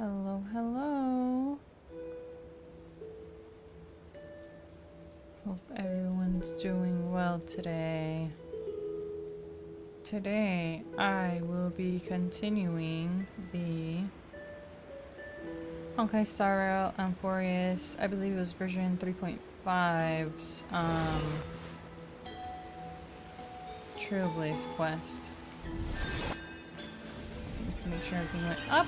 Hello, hello. Hope everyone's doing well today. Today, I will be continuing the Honkai Star Rail Amphorius, I believe it was version 3.5's, Trailblaze quest. Let's make sure everything went up.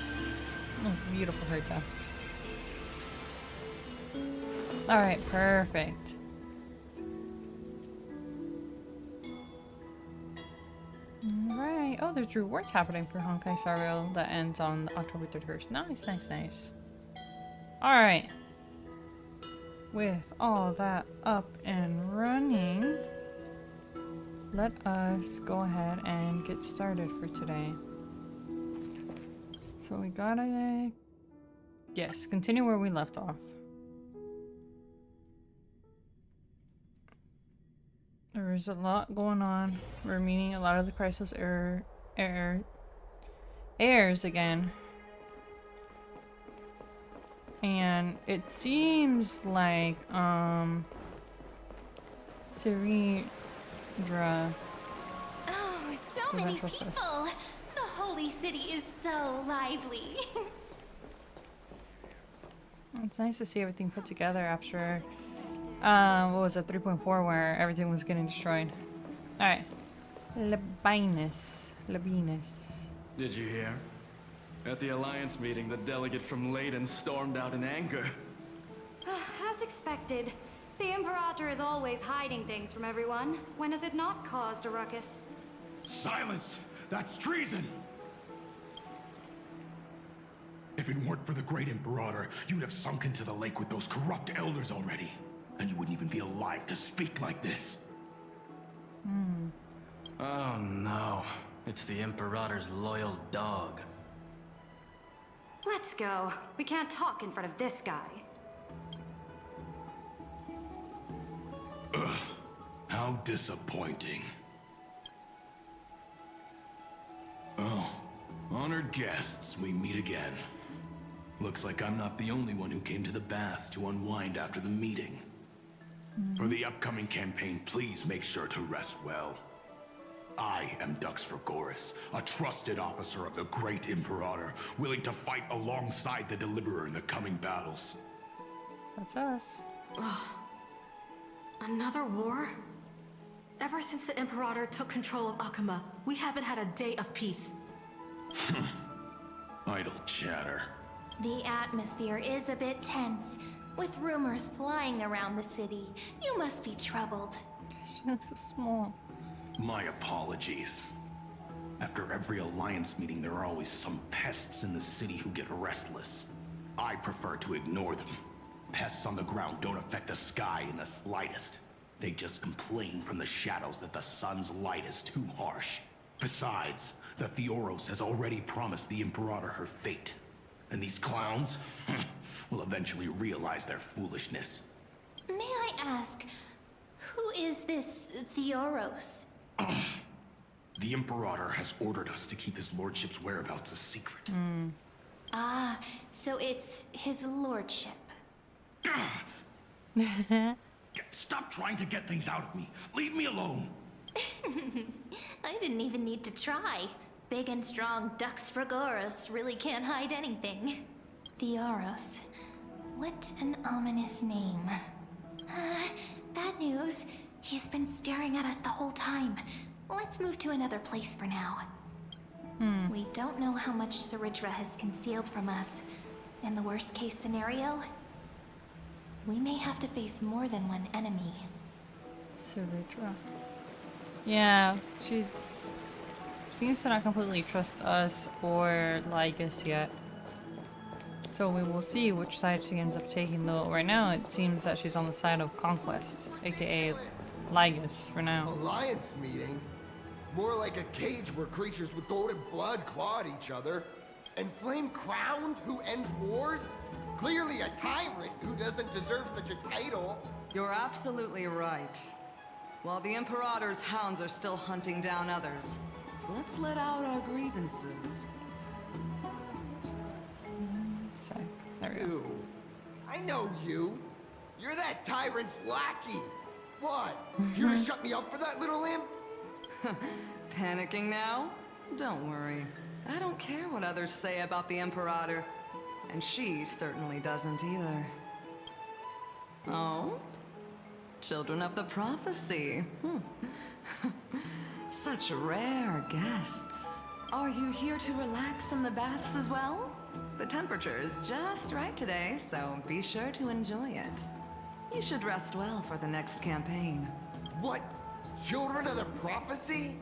Oh, beautiful Herta. Alright, perfect. Alright. Oh, there's rewards happening for Honkai Star Rail that ends on October 31st. Nice, nice, nice. Alright. With all that up and running, let us go ahead and get started for today. So we gotta... Yes, continue where we left off. There's a lot going on. We're meeting a lot of the Chrysos heirs again. And it seems like, Siridra... Oh, so many people! The holy city is so lively. It's nice to see everything put together after, what was it, 3.4, where everything was getting destroyed. Alright. Labienus. Did you hear? At the Alliance meeting, the delegate from Leyden stormed out in anger. As expected, the Imperator is always hiding things from everyone. When has it not caused a ruckus? Silence! That's treason! If it weren't for the Great Imperator, you'd have sunk into the lake with those corrupt elders already. And you wouldn't even be alive to speak like this. Oh no. It's the Imperator's loyal dog. Let's go. We can't talk in front of this guy. How disappointing. Oh, honored guests, we meet again. Looks like I'm not the only one who came to the baths to unwind after the meeting. For the upcoming campaign, please make sure to rest well. I am Dux Fragoris, a trusted officer of the Great Imperator, willing to fight alongside the Deliverer in the coming battles. That's us. Another war? Ever since the Imperator took control of Akuma, we haven't had a day of peace. Idle chatter. The atmosphere is a bit tense, with rumors flying around the city. You must be troubled. She looks so small. My apologies. After every Alliance meeting, there are always some pests in the city who get restless. I prefer to ignore them. Pests on the ground don't affect the sky in the slightest. They just complain from the shadows that the sun's light is too harsh. Besides, the Theoros has already promised the Imperator her fate. And these clowns will eventually realize their foolishness. May I ask, who is this Theoros? The Imperator has ordered us to keep his lordship's whereabouts a secret. Ah, so it's his lordship. Stop trying to get things out of me. Leave me alone. I didn't even need to try. Big and strong Dux Fragoris really can't hide anything. Theoros. What an ominous name. Bad news. He's been staring at us the whole time. Let's move to another place for now. We don't know how much Siridra has concealed from us. In the worst case scenario, we may have to face more than one enemy. Siridra. Yeah, she seems to not completely trust us or Lygus yet. So we will see which side she ends up taking, though right now it seems that she's on the side of Conquest, aka Lygus for now. Alliance meeting? More like a cage where creatures with golden blood claw at each other. And Flame Crowned, who ends wars? Clearly a tyrant who doesn't deserve such a title. You're absolutely right. While the Imperator's hounds are still hunting down others, let's let out our grievances. There we go. You. I know you. You're that tyrant's lackey. What? Here to shut me up for that little imp? Panicking now? Don't worry. I don't care what others say about the Imperator. And she certainly doesn't either. Oh? Children of the Prophecy. Such rare guests. Are you here to relax in the baths as well? The temperature is just right today, so be sure to enjoy it. You should rest well for the next campaign. What? Children of the Prophecy?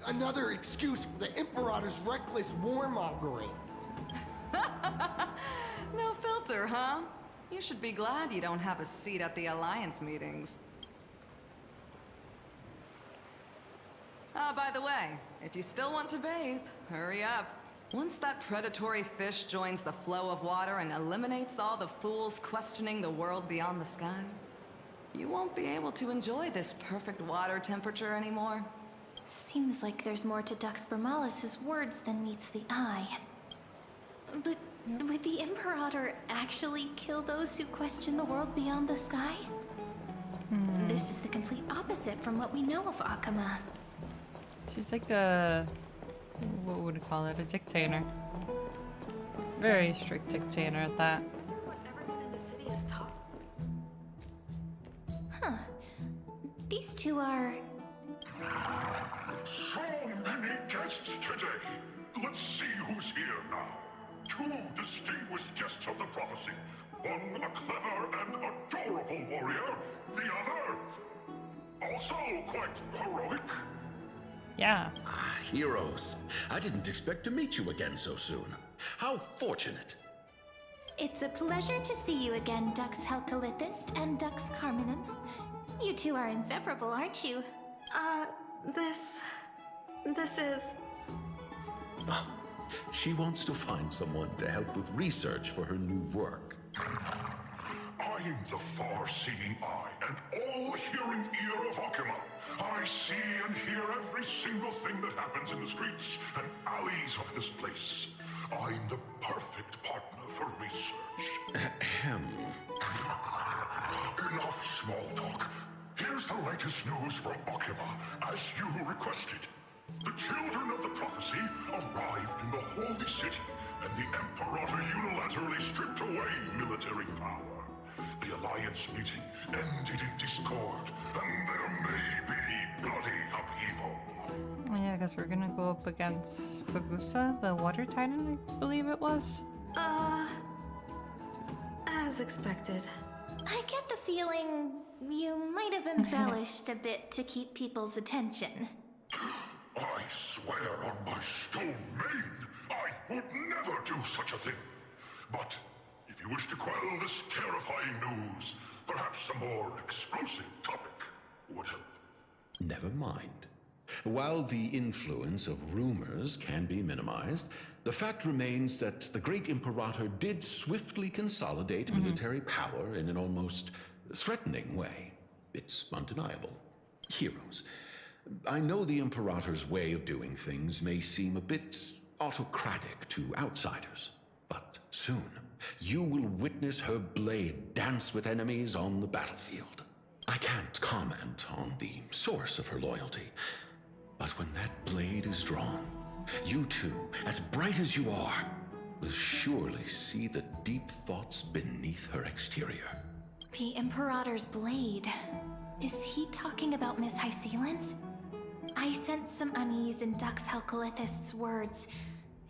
Another excuse for the Imperator's reckless warmongering. No filter, huh? You should be glad you don't have a seat at the Alliance meetings. Ah, by the way, if you still want to bathe, hurry up. Once that predatory fish joins the flow of water and eliminates all the fools questioning the world beyond the sky, you won't be able to enjoy this perfect water temperature anymore. Seems like there's more to Dux Vermalis' words than meets the eye. But would the Imperator actually kill those who question the world beyond the sky? This is the complete opposite from what we know of Akama. She's like a, what would you call it? A dictator. Very strict dictator at that. What everyone in the city is taught. Huh. These two are... So many guests today. Let's see who's here now. Two distinguished guests of the prophecy. One a clever and adorable warrior. The other, also quite heroic. Yeah. Ah, heroes. I didn't expect to meet you again so soon. How fortunate. It's a pleasure to see you again, Dux Helcalithist and Dux Carminum. You two are inseparable, aren't you? This is... Ah, she wants to find someone to help with research for her new work. I'm the far-seeing eye and all-hearing ear of Akama. I see and hear every single thing that happens in the streets and alleys of this place. I'm the perfect partner for research. Ahem. Enough small talk. Here's the latest news from Akama, as you requested. The children of the prophecy arrived in the Holy City, and the Imperator unilaterally stripped away military power. The Alliance meeting ended in discord, and there may be bloody upheaval. Yeah, because we're gonna go up against Fagusa, the water titan, I believe it was. as expected. I get the feeling you might have embellished a bit to keep people's attention. I swear on my stone mane, I would never do such a thing. But if you wish to quell this terrifying news, perhaps a more explosive topic would help. Never mind. While the influence of rumors can be minimized, the fact remains that the great Imperator did swiftly consolidate military power in an almost threatening way. It's undeniable. Heroes. I know the Imperator's way of doing things may seem a bit autocratic to outsiders, but soon you will witness her blade dance with enemies on the battlefield. I can't comment on the source of her loyalty, but when that blade is drawn, you two, as bright as you are, will surely see the deep thoughts beneath her exterior. The Imperator's blade. Is he talking about Miss Hysealence? I sense some unease in Dux Helcalithist's words.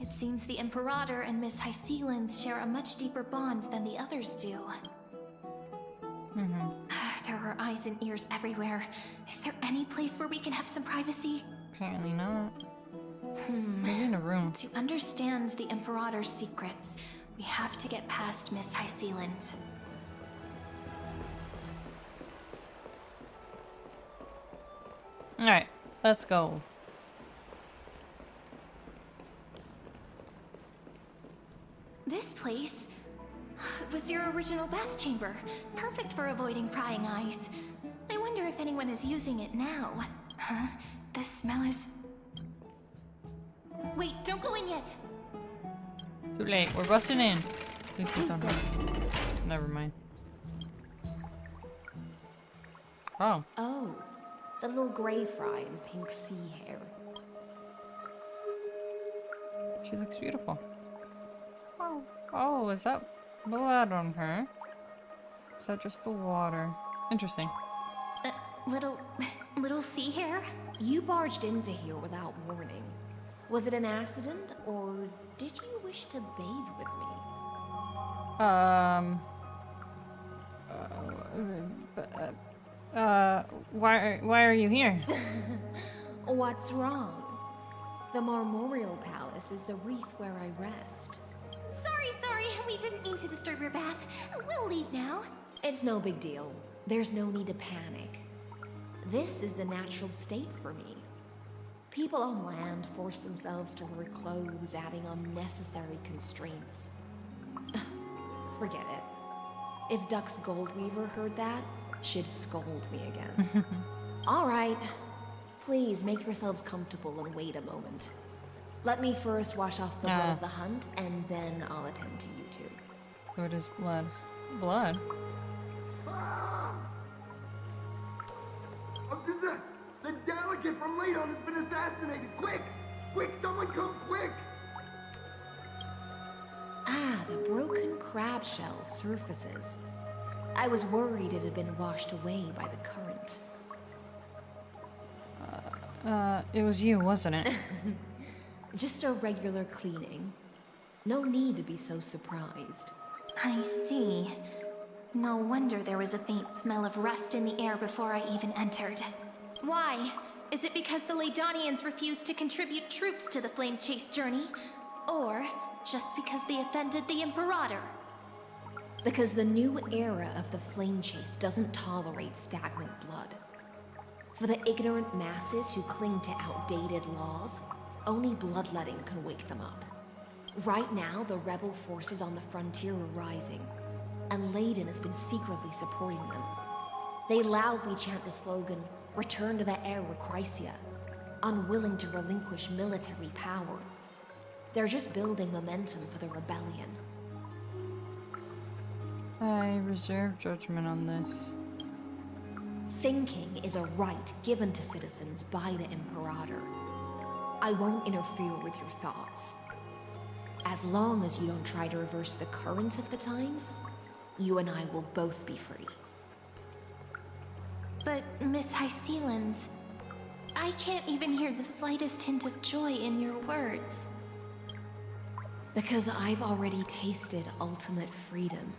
It seems the Imperator and Miss Hysealence share a much deeper bond than the others do. There are eyes and ears everywhere. Is there any place where we can have some privacy? Apparently not. Maybe in a room. To understand the Imperator's secrets, we have to get past Miss Hysealence. Alright, let's go. This place was your original bath chamber. Perfect for avoiding prying eyes. I wonder if anyone is using it now. Huh? The smell is... Wait, don't go in yet! Too late. We're busting in. Please Who's don't that? Never mind. Oh. Oh, the little gray fry in pink sea hair. She looks beautiful. Oh. Oh, is that blood on her? Is that just the water? Interesting. Little sea hare? You barged into here without warning. Was it an accident, or did you wish to bathe with me? Why are you here? What's wrong? The Marmorial Palace is the reef where I rest. Sorry, we didn't mean to disturb your bath. We'll leave now. It's no big deal. There's no need to panic. This is the natural state for me. People on land force themselves to wear clothes, adding unnecessary constraints. Forget it. If Dux Goldweaver heard that, she'd scold me again. All right. Please make yourselves comfortable and wait a moment. Let me first wash off the blood of the hunt, and then I'll attend to you two. So it is blood. Blood? The delegate from Ladon has been assassinated! Quick! Quick, someone come quick! Ah, the broken crab shell surfaces. I was worried it had been washed away by the current. It was you, wasn't it? Just a regular cleaning. No need to be so surprised. I see. No wonder there was a faint smell of rust in the air before I even entered. Why? Is it because the Ladonians refused to contribute troops to the Flame Chase journey? Or just because they offended the Imperator? Because the new era of the Flame Chase doesn't tolerate stagnant blood. For the ignorant masses who cling to outdated laws, only bloodletting can wake them up. Right now, the rebel forces on the frontier are rising, and Ladon has been secretly supporting them. They loudly chant the slogan, "Return to the Era Chrysia," unwilling to relinquish military power. They're just building momentum for the rebellion. I reserve judgment on this. Thinking is a right given to citizens by the Imperator. I won't interfere with your thoughts. As long as you don't try to reverse the current of the times, you and I will both be free. But, Miss Hysealans, I can't even hear the slightest hint of joy in your words. Because I've already tasted ultimate freedom.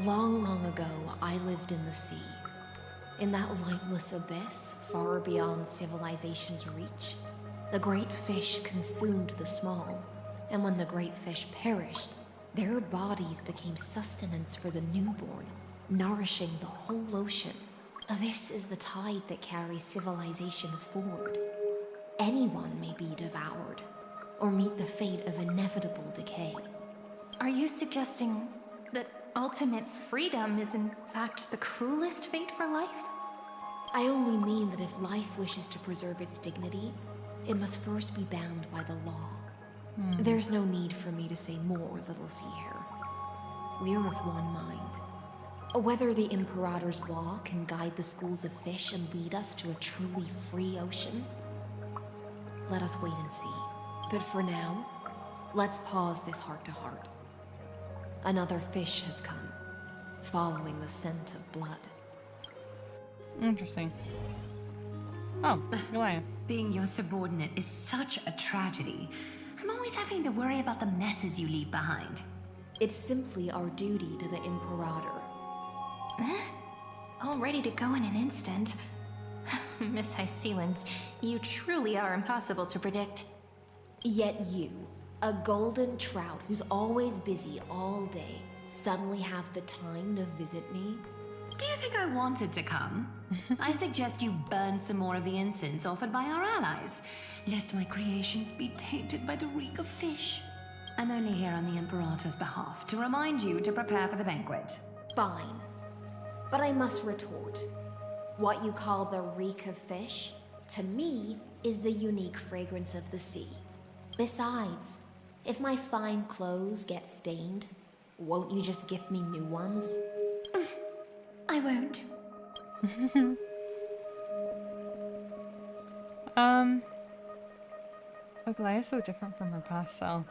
Long, long ago, I lived in the sea. In that lightless abyss, far beyond civilization's reach, the great fish consumed the small. And when the great fish perished, their bodies became sustenance for the newborn, nourishing the whole ocean. This is the tide that carries civilization forward. Anyone may be devoured, or meet the fate of inevitable decay. Are you suggesting that ultimate freedom is in fact the cruelest fate for life? I only mean that if life wishes to preserve its dignity, it must first be bound by the law. There's no need for me to say more, little sea hare. We're of one mind. Whether the Imperator's law can guide the schools of fish and lead us to a truly free ocean, let us wait and see. But for now, let's pause this heart-to-heart. Another fish has come, following the scent of blood. Interesting. Oh, Goliath. Being your subordinate is such a tragedy. I'm always having to worry about the messes you leave behind. It's simply our duty to the Imperator. All ready to go in an instant. Miss Hysealans, you truly are impossible to predict. Yet you, a golden trout who's always busy all day, suddenly have the time to visit me? Do you think I wanted to come? I suggest you burn some more of the incense offered by our allies, lest my creations be tainted by the reek of fish. I'm only here on the Imperator's behalf to remind you to prepare for the banquet. Fine. But I must retort. What you call the reek of fish, to me, is the unique fragrance of the sea. Besides, If my fine clothes get stained, won't you just gift me new ones? I won't. Aglaia is so different from her past self.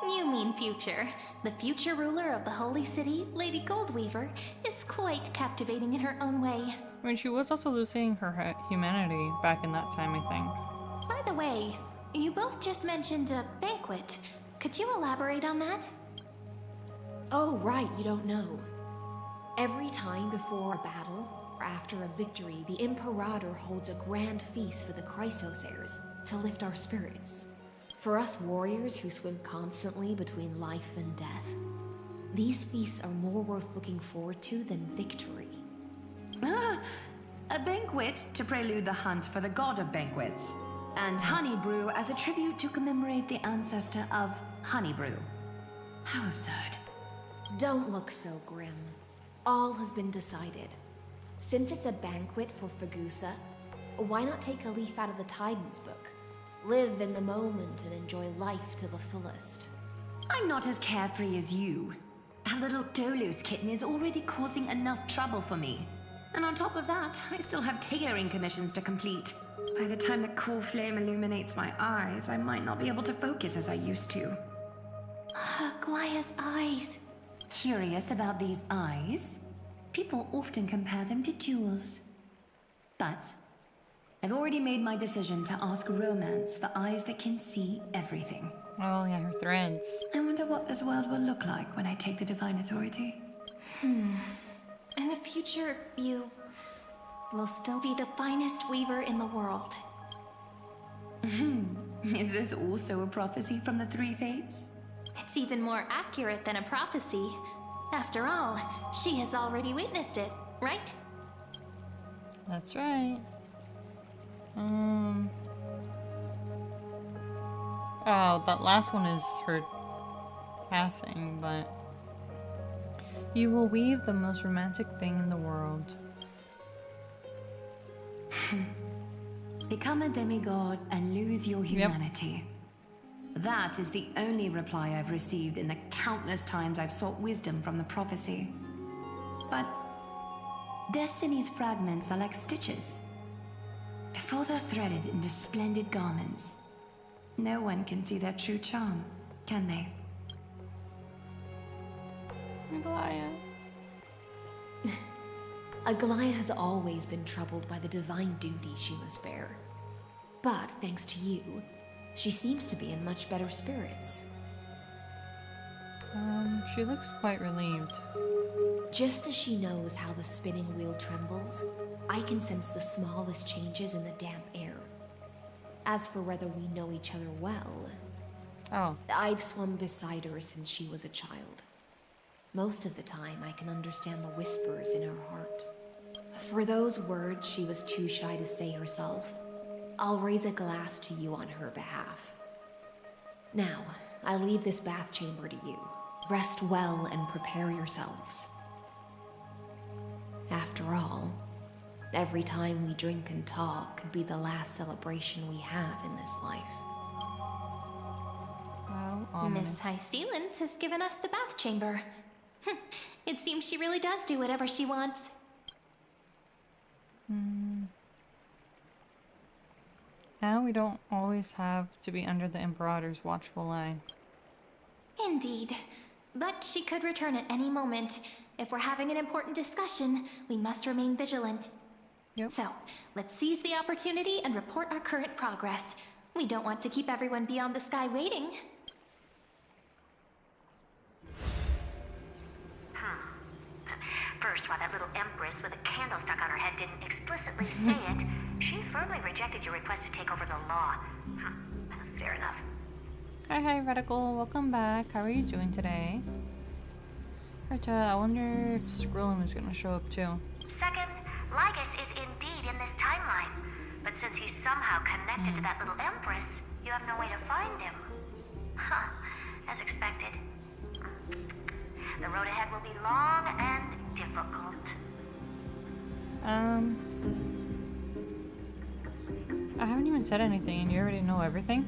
You mean future. The future ruler of the Holy City, Lady Goldweaver, is quite captivating in her own way. I mean, she was also losing her humanity back in that time, I think. By the way, you both just mentioned a banquet. Could you elaborate on that? Oh, right, you don't know. Every time before a battle, or after a victory, the Imperator holds a grand feast for the Chrysos heirs to lift our spirits. For us warriors who swim constantly between life and death, these feasts are more worth looking forward to than victory. Ah, a banquet to prelude the hunt for the god of banquets, and honey brew as a tribute to commemorate the ancestor of honey brew. How absurd. Don't look so grim. All has been decided. Since it's a banquet for Fagusa, why not take a leaf out of the Tidens book? Live in the moment and enjoy life to the fullest. I'm not as carefree as you. That little Dolos kitten is already causing enough trouble for me. And on top of that, I still have tailoring commissions to complete. By the time the cool flame illuminates my eyes, I might not be able to focus as I used to. Glaia's eyes. Curious about these eyes? People often compare them to jewels. But I've already made my decision to ask Romance for eyes that can see everything. Oh yeah, her threads. I wonder what this world will look like when I take the Divine Authority. In the future, you will still be the finest weaver in the world. Is this also a prophecy from the Three Fates? It's even more accurate than a prophecy. After all, she has already witnessed it, right? That's right. Oh, that last one is her passing, but... You will weave the most romantic thing in the world. Become a demigod and lose your humanity. That is the only reply I've received in the countless times I've sought wisdom from the prophecy. But Destiny's fragments are like stitches. Before they're threaded into splendid garments, no one can see their true charm, can they? Aglaia. Aglaia has always been troubled by the divine duty she must bear. But thanks to you, she seems to be in much better spirits. She looks quite relieved. Just as she knows how the spinning wheel trembles, I can sense the smallest changes in the damp air. As for whether we know each other well, I've swum beside her since she was a child. Most of the time, I can understand the whispers in her heart. For those words she was too shy to say herself, I'll raise a glass to you on her behalf. Now, I leave this bath chamber to you. Rest well and prepare yourselves. After all, every time we drink and talk could be the last celebration we have in this life. Wow, Miss High Sealance has given us the bath chamber. It seems she really does do whatever she wants. Now we don't always have to be under the Imperator's watchful eye. Indeed. But she could return at any moment. If we're having an important discussion, we must remain vigilant. Yep. So, let's seize the opportunity and report our current progress. We don't want to keep everyone beyond the sky waiting. First, while that little empress with a candle stuck on her head didn't explicitly say it, she firmly rejected your request to take over the law. Fair enough. Hi, Radical. Welcome back. How are you doing today? Right, I wonder if Skrillum is gonna show up too. Second, Lygus is indeed in this timeline. But since he's somehow connected to that little empress, you have no way to find him. As expected. The road ahead will be long and difficult. I haven't even said anything and you already know everything?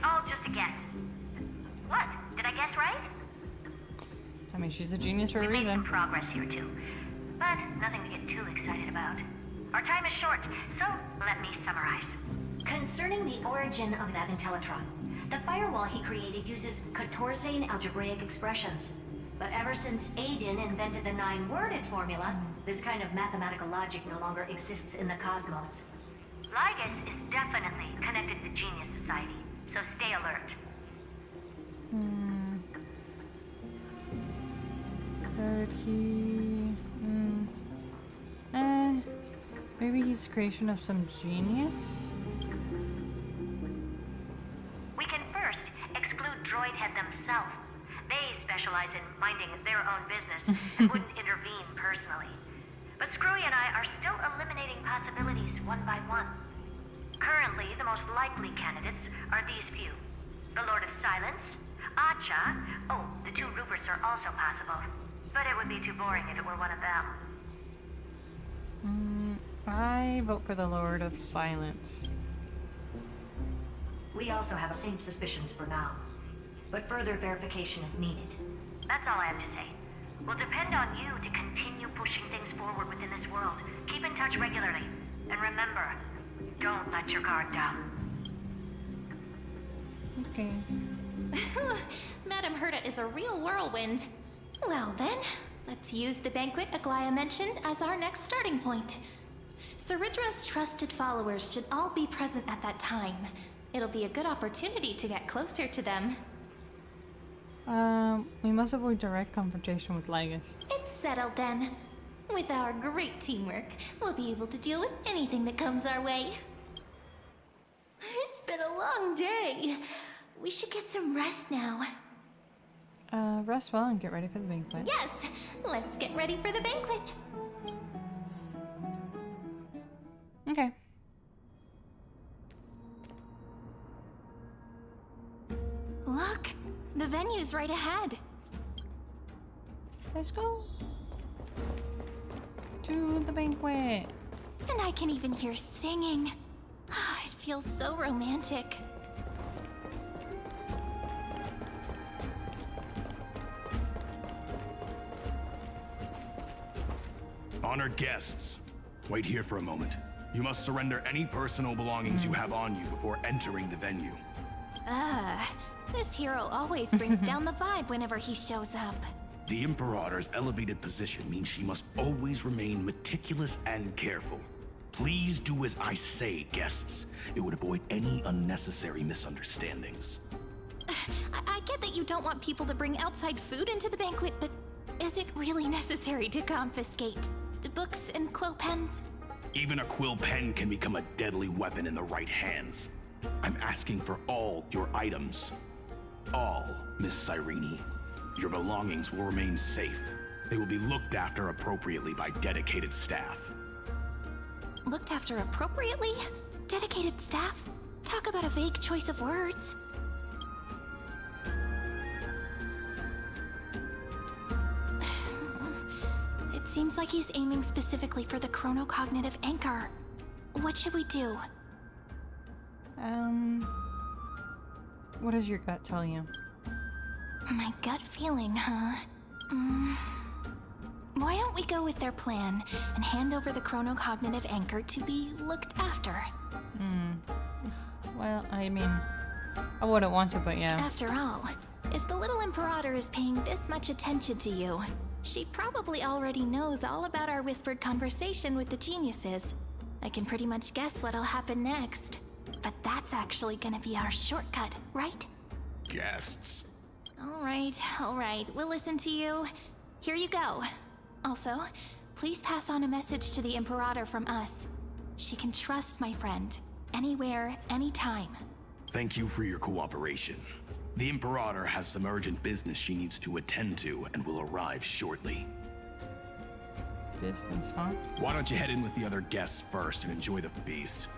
all just a guess. What? Did I guess right? I mean, she's a genius for a We made some reason. progress here too, but nothing to get too excited about. Our time is short, so let me summarize. Concerning the origin of that Intellitron, the firewall he created uses Katorzian algebraic expressions. But ever since Aiden invented the 9-worded formula, this kind of mathematical logic no longer exists in the cosmos. Lygus is definitely connected to the Genius Society, so stay alert. Third key. Maybe he's the creation of some genius? We can first exclude Droidhead themselves. They specialize in minding their own business and wouldn't intervene personally. But Screwy and I are still eliminating possibilities one by one. Currently, the most likely candidates are these few. The Lord of Silence, Acha. Oh, the 2 Ruperts are also possible. But it would be too boring if it were one of them. I vote for the Lord of Silence. We also have the same suspicions for now, but further verification is needed. That's all I have to say. We'll depend on you to continue pushing things forward within this world. Keep in touch regularly. And remember, don't let your guard down. Okay. Madame Herta is a real whirlwind. Well then, let's use the banquet Aglaya mentioned as our next starting point. Ceridra's trusted followers should all be present at that time. It'll be a good opportunity to get closer to them. We must avoid direct confrontation with Lygus. It's settled then. With our great teamwork, we'll be able to deal with anything that comes our way. It's been a long day. We should get some rest now. Rest well and get ready for the banquet. Yes, let's get ready for the banquet. Okay. Look, the venue's right ahead. Let's go. To the banquet. And I can even hear singing. It feels so romantic. Honored guests, wait here for a moment. You must surrender any personal belongings you have on you before entering the venue. This hero always brings down the vibe whenever he shows up. The Imperator's elevated position means she must always remain meticulous and careful. Please do as I say, guests. It would avoid any unnecessary misunderstandings. I get that you don't want people to bring outside food into the banquet, but is it really necessary to confiscate the books and quill pens? Even a quill pen can become a deadly weapon in the right hands. I'm asking for all your items. All, Miss Cyrene. Your belongings will remain safe. They will be looked after appropriately by dedicated staff. Looked after appropriately? Dedicated staff? Talk about a vague choice of words. It seems like he's aiming specifically for the chronocognitive anchor. What should we do? What does your gut tell you? My gut feeling, huh? Why don't we go with their plan and hand over the chronocognitive anchor to be looked after? Well, I mean, I wouldn't want to, but yeah. After all, if the little Imperator is paying this much attention to you, she probably already knows all about our whispered conversation with the geniuses. I can pretty much guess what'll happen next. But that's actually gonna be our shortcut, right? Guests. All right, we'll listen to you. Here you go. Also, please pass on a message to the Imperator from us. She can trust my friend, anywhere, anytime. Thank you for your cooperation. The Imperator has some urgent business she needs to attend to and will arrive shortly. Business, huh? Why don't you head in with the other guests first and enjoy the feast?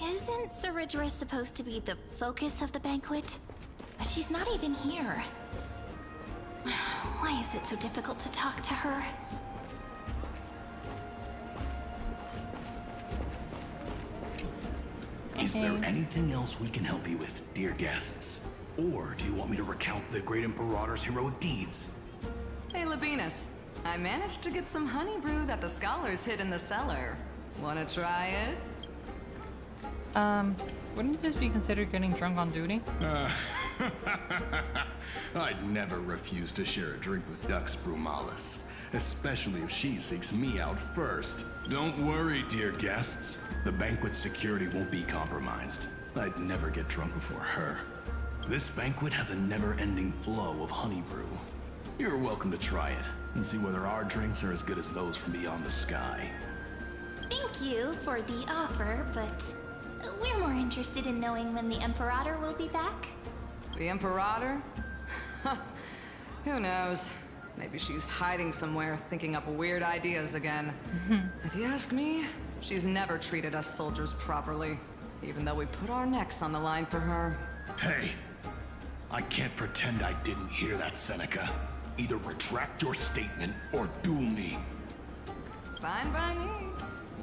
Isn't Ceridra supposed to be the focus of the banquet? But she's not even here. Why is it so difficult to talk to her? Is there anything else we can help you with, dear guests? Or do you want me to recount the great Imperator's heroic deeds? Hey, Labinas. I managed to get some honey brew that the scholars hid in the cellar. Wanna try it? Wouldn't this be considered getting drunk on duty? I'd never refuse to share a drink with Dux Brumalis, especially if she seeks me out first. Don't worry, dear guests. The banquet security won't be compromised. I'd never get drunk before her. This banquet has a never-ending flow of honey brew. You're welcome to try it and see whether our drinks are as good as those from beyond the sky. Thank you for the offer, but we're more interested in knowing when the Imperator will be back. The Imperator? Who knows? Maybe she's hiding somewhere, thinking up weird ideas again. If you ask me, she's never treated us soldiers properly, even though we put our necks on the line for her. Hey, I can't pretend I didn't hear that, Seneca. Either retract your statement or duel me. Fine by me.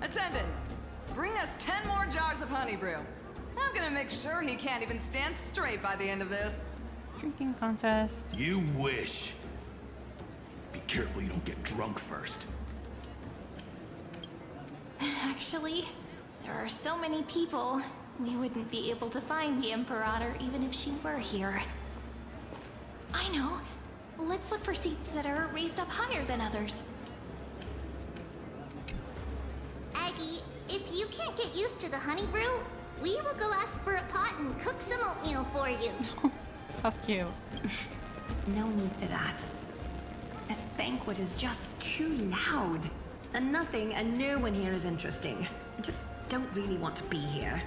Attendant, bring us 10 more jars of honey brew. I'm gonna make sure he can't even stand straight by the end of this. Drinking contest. You wish. Be careful you don't get drunk first. Actually, there are so many people, we wouldn't be able to find the Imperator even if she were here. I know. Let's look for seats that are raised up higher than others. Aggie, if you can't get used to the honey brew, we will go ask for a pot and cook some oatmeal for you. How cute. No need for that. This banquet is just too loud. And nothing and no one here is interesting. I just don't really want to be here.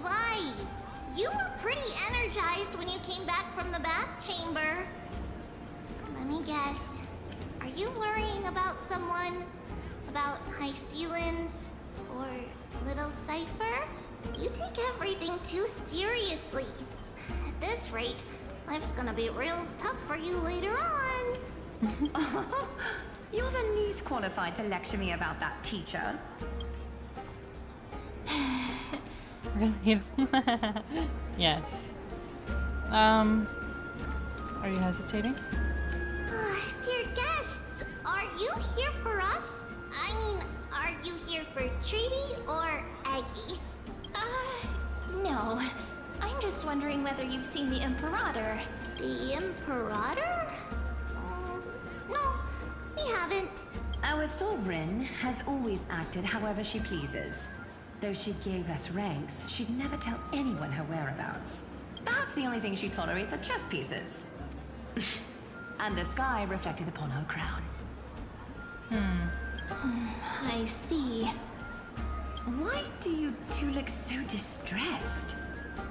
Lies! You were pretty energized when you came back from the bath chamber. Let me guess. Are you worrying about someone? About High Sealans? Or Little Cypher? You take everything too seriously. At this rate, life's gonna be real tough for you later on. You're the least qualified to lecture me about that, teacher. Really? Yes. Are you hesitating? Dear guests, are you here for us? I mean, are you here for Treaty or Aggie? No. I'm just wondering whether you've seen the Imperator. The Imperator? No, we haven't. Our sovereign has always acted however she pleases. Though she gave us ranks, she'd never tell anyone her whereabouts. Perhaps the only thing she tolerates are chess pieces. And the sky reflected upon her crown. I see. Why do you two look so distressed?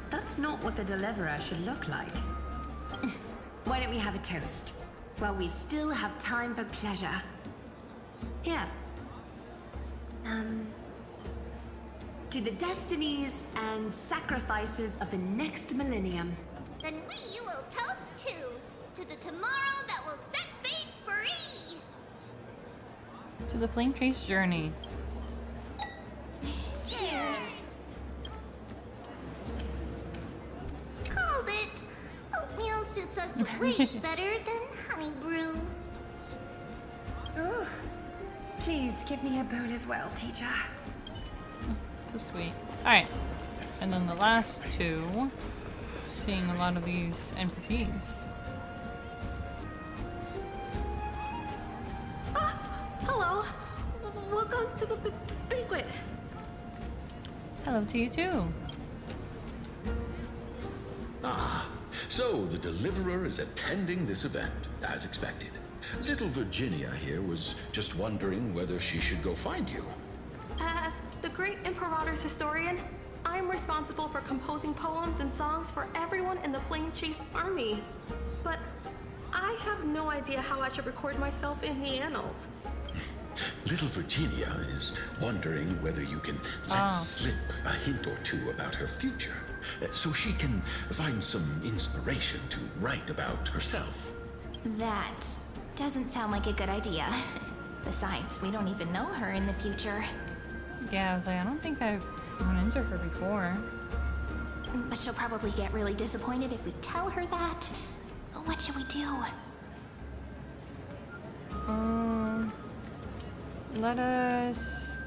That's not what the Deliverer should look like. Why don't we have a toast? While we still have time for pleasure. Here. To the destinies and sacrifices of the next millennium. Then we will toast to the tomorrow that will set fate free. To the Flame Chase journey. Cheers. Called it. Oatmeal suits us way better than honey brew. Ooh. Please give me a bowl as well, teacher. So sweet. Alright. And then the last two. Seeing a lot of these NPCs. Hello. Welcome to the banquet. Hello to you too. Ah, so the Deliverer is attending this event, as expected. Little Virginia here was just wondering whether she should go find you. As the great Imperator's historian, I'm responsible for composing poems and songs for everyone in the Flame Chase army. But I have no idea how I should record myself in the annals. Little Virginia is wondering whether you can let slip a hint or two about her future, so she can find some inspiration to write about herself. That doesn't sound like a good idea. Besides, we don't even know her in the future. Yeah, I was like, I don't think I've run into her before. But she'll probably get really disappointed if we tell her that. What should we do? Let us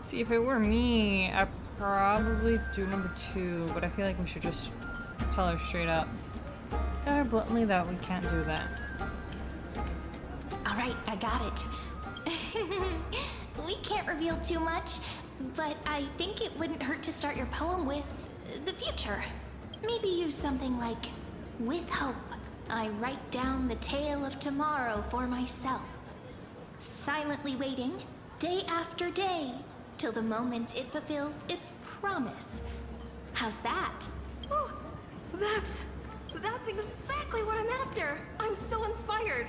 see. If it were me, I'd probably do number 2, but I feel like we should just tell her straight up. Tell her bluntly that we can't do that. Alright, I got it. We can't reveal too much, but I think it wouldn't hurt to start your poem with the future. Maybe use something like, with hope, I write down the tale of tomorrow for myself. Silently waiting, day after day, till the moment it fulfills its promise. How's that? Oh, that's exactly what I'm after. I'm so inspired.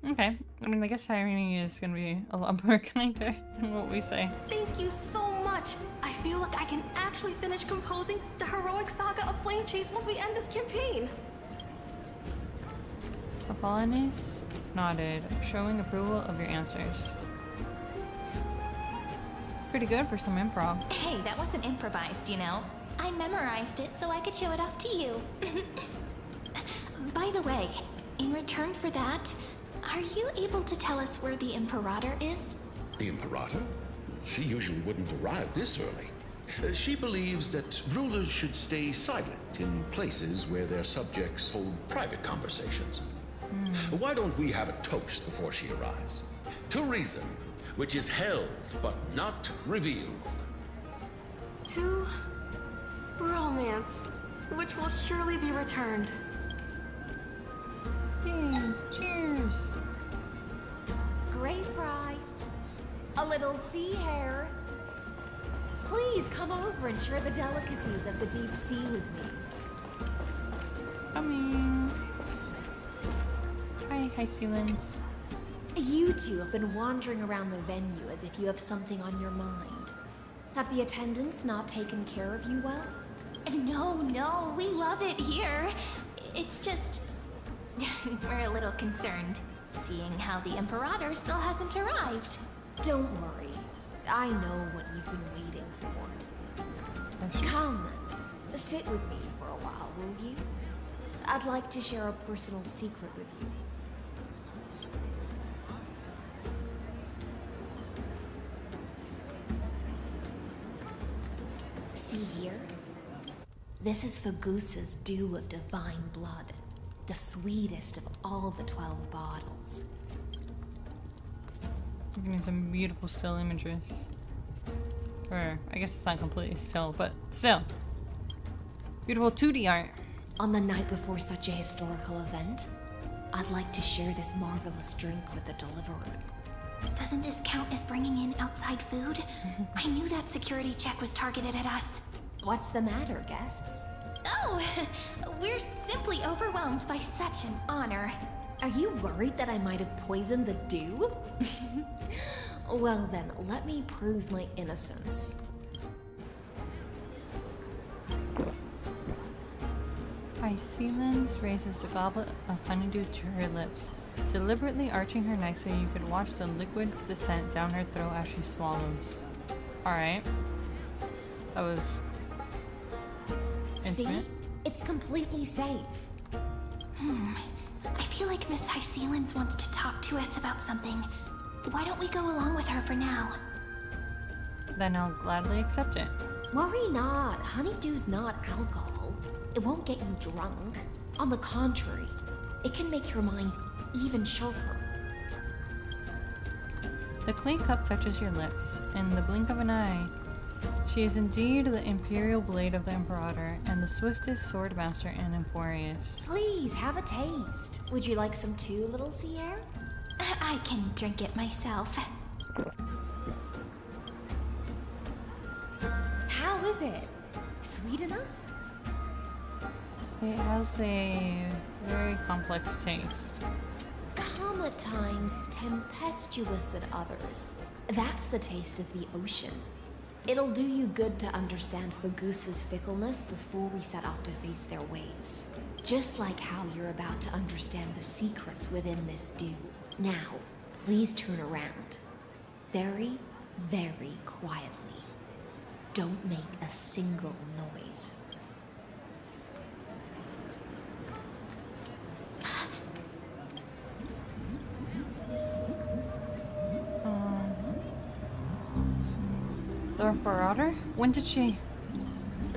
Okay. I mean, I guess Irene is gonna be a lot more kinder than what we say. Thank you so much. I feel like I can actually finish composing the heroic saga of Flame Chase once we end this campaign. Apollonius nodded, showing approval of your answers. Pretty good for some improv. Hey, that wasn't improvised, you know. I memorized it so I could show it off to you. By the way, in return for that, are you able to tell us where the Imperator is? The Imperator? She usually wouldn't arrive this early. She believes that rulers should stay silent in places where their subjects hold private conversations. Why don't we have a toast before she arrives? To reason, which is held but not revealed. To romance, which will surely be returned. Yay, cheers. Grey fry. A little sea hare. Please come over and share the delicacies of the deep sea with me. Coming. Hi, Sealins. You two have been wandering around the venue as if you have something on your mind. Have the attendants not taken care of you well? No, we love it here. It's just... we're a little concerned, seeing how the Imperator still hasn't arrived. Don't worry. I know what you've been waiting for. Come, sit with me for a while, will you? I'd like to share a personal secret with you. See here? This is Fagusa's dew of divine blood, the sweetest of all the 12 bottles. We're getting some beautiful still images. Or, I guess it's not completely still, but still. Beautiful 2D art. On the night before such a historical event, I'd like to share this marvelous drink with the deliverer. Doesn't this count as bringing in outside food? I knew that security check was targeted at us. What's the matter, guests? Oh, we're simply overwhelmed by such an honor. Are you worried that I might have poisoned the dew? Well then, let me prove my innocence. Icelins raises the goblet of honeydew to her lips, deliberately arching her neck so you could watch the liquid's descent down her throat as she swallows. Alright. That was... See? intimate. It's completely safe. I feel like Miss Hycelins wants to talk to us about something. Why don't we go along with her for now? Then I'll gladly accept it. Worry not. Honeydew's not alcohol. It won't get you drunk. On the contrary, it can make your mind even sharper. The clay cup touches your lips. In the blink of an eye, she is indeed the imperial blade of the Imperator and the swiftest sword master in Emporius. Please have a taste. Would you like some too, little Sierra? I can drink it myself. How is it? Sweet enough? It has a very complex taste. Calm at times, tempestuous at others. That's the taste of the ocean. It'll do you good to understand Fagusa's fickleness before we set off to face their waves. Just like how you're about to understand the secrets within this dew. Now, please turn around. Very, very quietly. Don't make a single noise. The Imperator? When did she?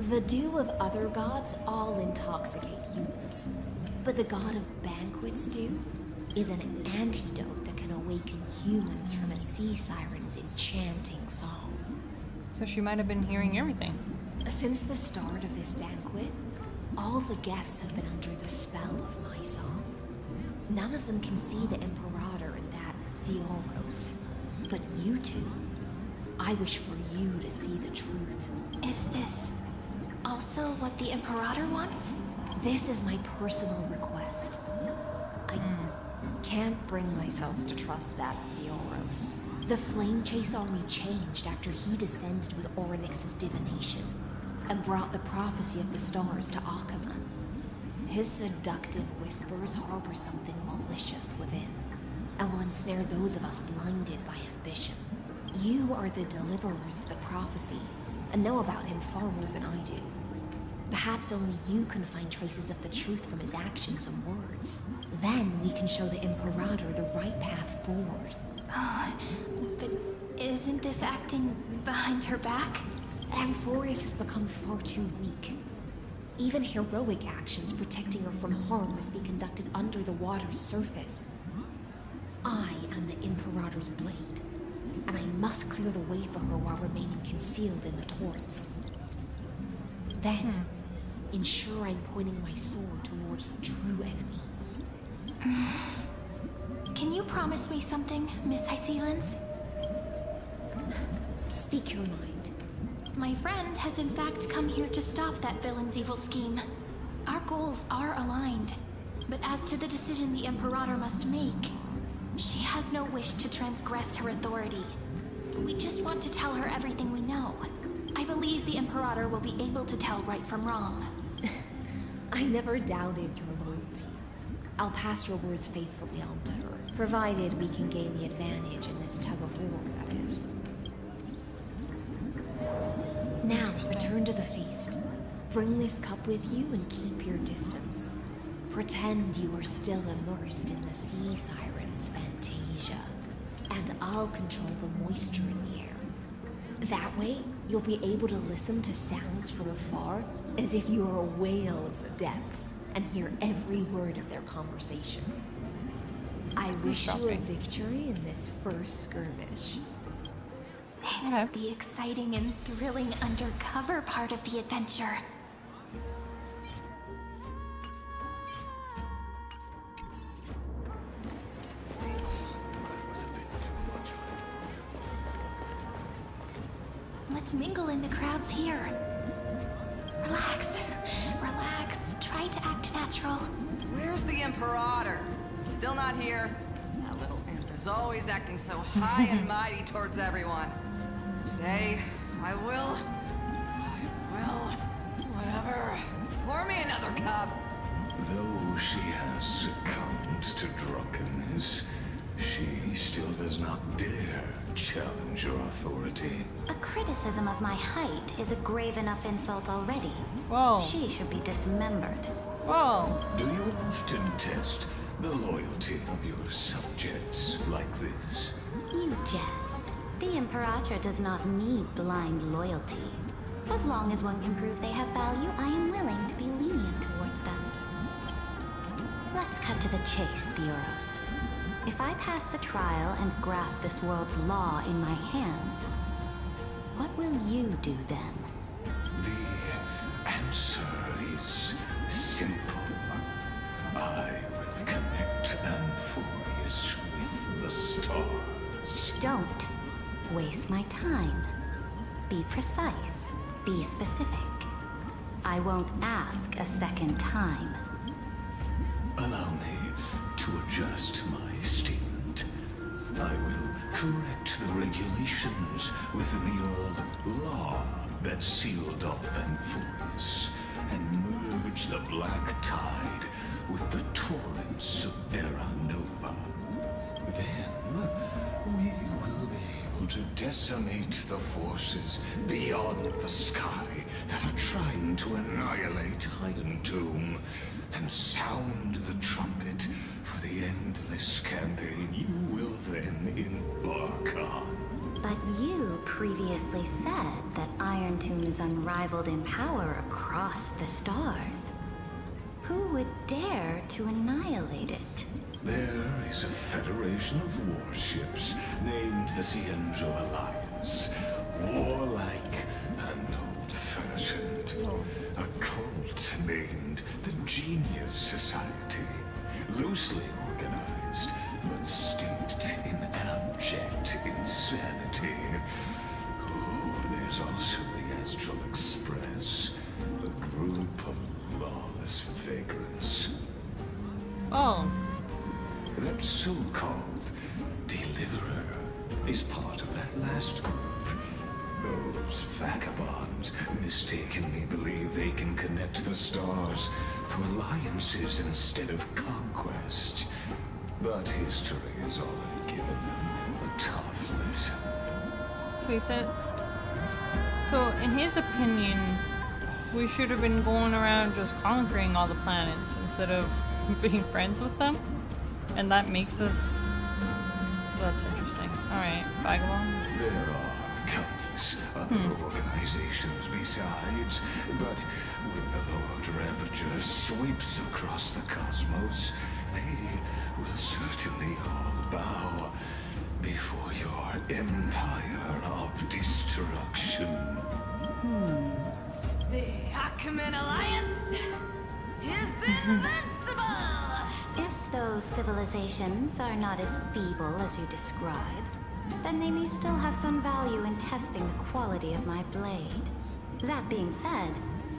The dew of other gods all intoxicate humans. But the god of banquets dew is an antidote that can awaken humans from a sea siren's enchanting song. So she might have been hearing everything. Since the start of this banquet, all the guests have been under the spell of my song. None of them can see the Imperator in that Theoros. But you two, I wish for you to see the truth. Is this also what the Imperator wants? This is my personal request. I can't bring myself to trust that Theoros. The Flame Chase army changed after he descended with Orynyx's divination and brought the prophecy of the stars to Akama. His seductive whispers harbor something malicious within and will ensnare those of us blinded by ambition. You are the deliverers of the prophecy and know about him far more than I do. Perhaps only you can find traces of the truth from his actions and words. Then we can show the Imperator the right path forward. Oh, but isn't this acting behind her back? Amphorius has become far too weak. Even heroic actions protecting her from harm must be conducted under the water's surface. I am the Imperator's blade, and I must clear the way for her while remaining concealed in the torrents. Then, ensure I'm pointing my sword towards the true enemy. Can you promise me something, Miss Hycelens? Speak your mind. My friend has in fact come here to stop that villain's evil scheme. Our goals are aligned. But as to the decision the Imperator must make, she has no wish to transgress her authority. We just want to tell her everything we know. I believe the Imperator will be able to tell right from wrong. I never doubted your loyalty. I'll pass your words faithfully on to her, provided we can gain the advantage in this tug of war, that is. Now, return to the feast. Bring this cup with you and keep your distance. Pretend you are still immersed in the sea siren's fantasia, and I'll control the moisture in the air. That way, you'll be able to listen to sounds from afar as if you are a whale of the depths and hear every word of their conversation. I wish you a victory in this first skirmish. It's the exciting and thrilling undercover part of the adventure. Let's mingle in the crowds here. Relax, relax. Try to act natural. Where's the Imperator? Still not here. That little imp is always acting so high and mighty towards everyone. Today, I will, whatever. Pour me another cup. Though she has succumbed to drunkenness, she still does not dare challenge your authority. A criticism of my height is a grave enough insult already. Whoa. She should be dismembered. Whoa. Do you often test the loyalty of your subjects like this? You jest. The Imperator does not need blind loyalty. As long as one can prove they have value, I am willing to be lenient towards them. Let's cut to the chase, Theoros. If I pass the trial and grasp this world's law in my hands, what will you do then? The answer is simple. I will connect Amphorius with the stars. Don't waste my time. Be precise. Be specific. I won't ask a second time. Allow me to adjust my statement. I will correct the regulations within the old law that sealed off Amphorius and merge the black tide with the torrents of Era Nova. Then we will be to decimate the forces beyond the sky that are trying to annihilate Iron Tomb and sound the trumpet for the endless campaign you will then embark on. But you previously said that Iron Tomb is unrivaled in power across the stars. Who would dare to annihilate it? There is a federation of warships named the Cienzo Alliance. Warlike and old-fashioned. A cult named the Genius Society. Loosely organized, but steeped in abject insanity. Oh, there's also the Astral Express, a group of lawless vagrants. Oh. That so-called Deliverer is part of that last group. Those vagabonds mistakenly believe they can connect the stars through alliances instead of conquest. But history has already given them a tough lesson. So he said... So, in his opinion, we should have been going around just conquering all the planets instead of being friends with them? And that makes us... That's interesting. Alright, vagabonds. There are countless other organizations besides, but when the Lord Ravager sweeps across the cosmos, they will certainly all bow before your empire of destruction. The Ackman Alliance is invincible! If those civilizations are not as feeble as you describe, then they may still have some value in testing the quality of my blade. That being said,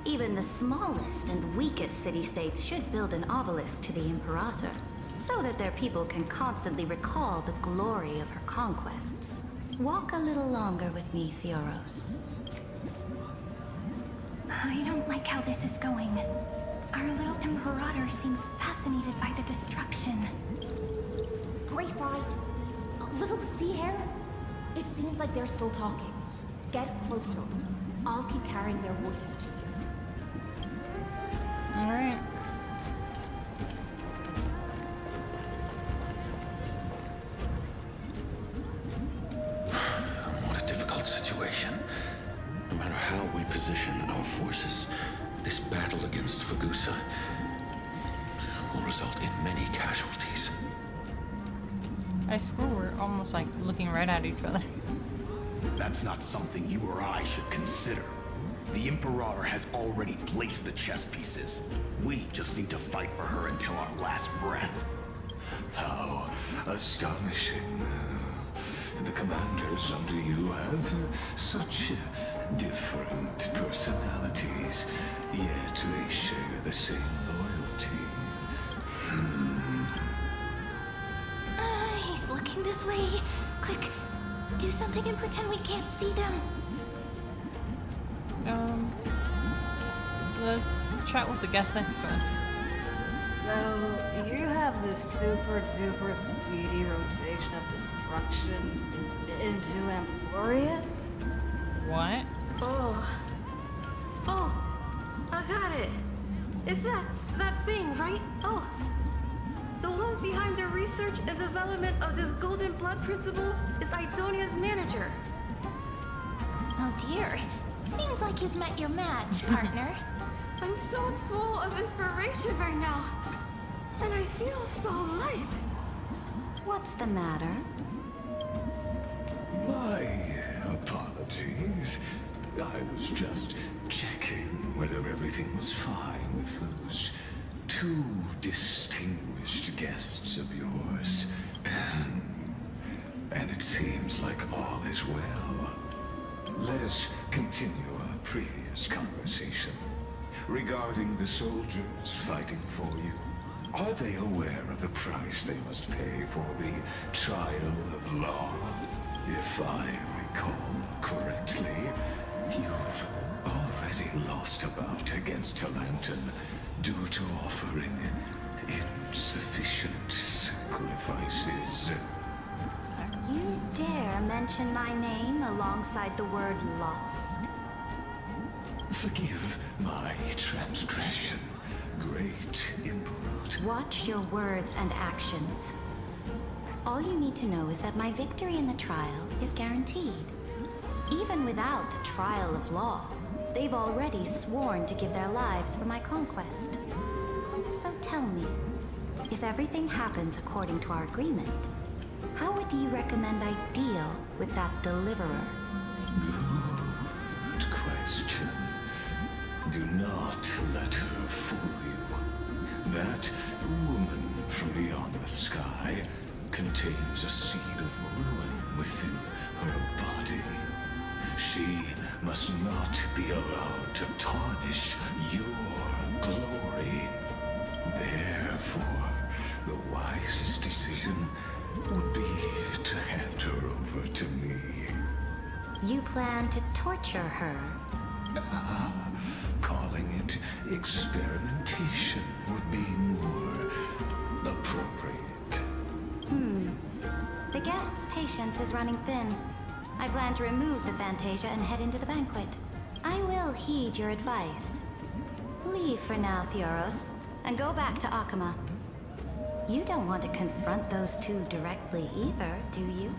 even the smallest and weakest city-states should build an obelisk to the Imperator, so that their people can constantly recall the glory of her conquests. Walk a little longer with me, Theoros. I don't like how this is going. Our little Imperator seems fascinated by the destruction. Greyfly, little sea hare. It seems like they're still talking. Get closer. I'll keep carrying their voices to you. Alright. What a difficult situation. No matter how we position our forces, this battle against Fagusa will result in many casualties. I swear we're almost like looking right at each other. That's not something you or I should consider. The Imperator has already placed the chess pieces. We just need to fight for her until our last breath. How astonishing. The commanders under you have such different personalities, yet they share the same loyalty. He's looking this way. Quick, do something and pretend we can't see them. Let's chat with the guest next to us. So, you have this super duper speedy rotation of destruction into Amphorius? What? Oh, I got it. It's that thing, right? Oh, the one behind the research and development of this golden blood principle is Idonia's manager. Oh dear. Seems like you've met your match, partner. I'm so full of inspiration right now. And I feel so light. What's the matter? My apologies. I was just checking whether everything was fine with those two distinguished guests of yours. And it seems like all is well. Let us continue our previous conversation. Regarding the soldiers fighting for you, are they aware of the price they must pay for the trial of law? If I recall correctly, you've already lost a bout against Talanton due to offering insufficient sacrifices. You dare mention my name alongside the word lost? Forgive my transgression, great Imperator. Watch your words and actions. All you need to know is that my victory in the trial is guaranteed. Even without the trial of law, they've already sworn to give their lives for my conquest. So tell me, if everything happens according to our agreement, how would you recommend I deal with that deliverer? Good question. Do not let her fool you. That woman from beyond the sky contains a seed of ruin within her body. She must not be allowed to tarnish your glory. Therefore, the wisest decision would be to hand her over to me. You plan to torture her? Calling it experimentation would be more appropriate. The guest's patience is running thin. I plan to remove the Fantasia and head into the banquet. I will heed your advice. Leave for now, Theoros, and go back to Akama. You don't want to confront those two directly either, do you?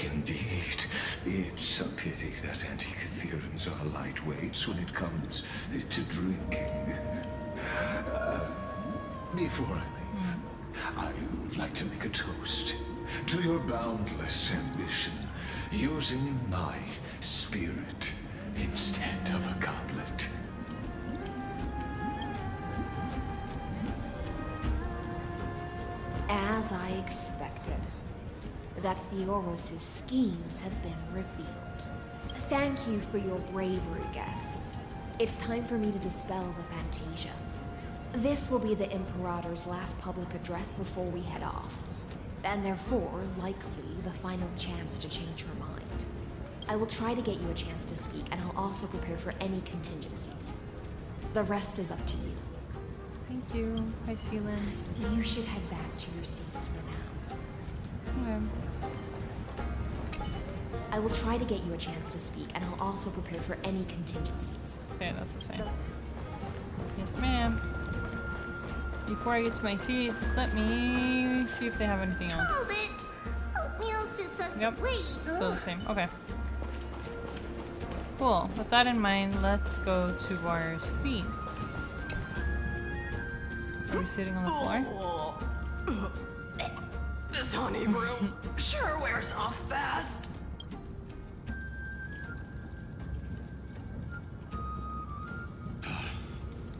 Indeed, it's a pity that Antikytherans are lightweights when it comes to drinking. Before I leave, I would like to make a toast to your boundless ambition, using my spirit instead of a goblet. As I expected, that Theoros' schemes have been revealed. Thank you for your bravery, guests. It's time for me to dispel the Fantasia. This will be the Imperator's last public address before we head off, and therefore, likely, the final chance to change her mind. I will try to get you a chance to speak, and I'll also prepare for any contingencies. The rest is up to you. Thank you. Hi, Sealand. You should head back to your seats for now. Okay. I will try to get you a chance to speak, and I'll also prepare for any contingencies. Okay, that's the same. Yes, ma'am. Before I get to my seats, let me see if they have anything else. Hold it! Oatmeal suits us. Yep. Wait. Still the same. Okay. Cool. With that in mind, let's go to our seats. Are we sitting on the floor? This honey brew sure wears off fast.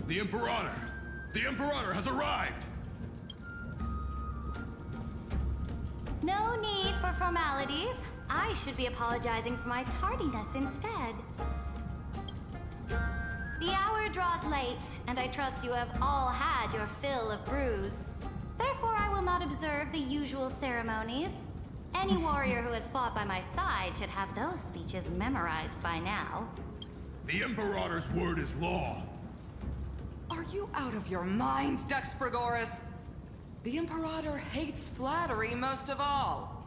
The Imperator! The Imperator has arrived! No need for formalities. I should be apologizing for my tardiness instead. The hour draws late, and I trust you have all had your fill of brews. Therefore, I will not observe the usual ceremonies. Any warrior who has fought by my side should have those speeches memorized by now. The Imperator's word is law. Are you out of your mind, Dux Frigoris? The Imperator hates flattery most of all.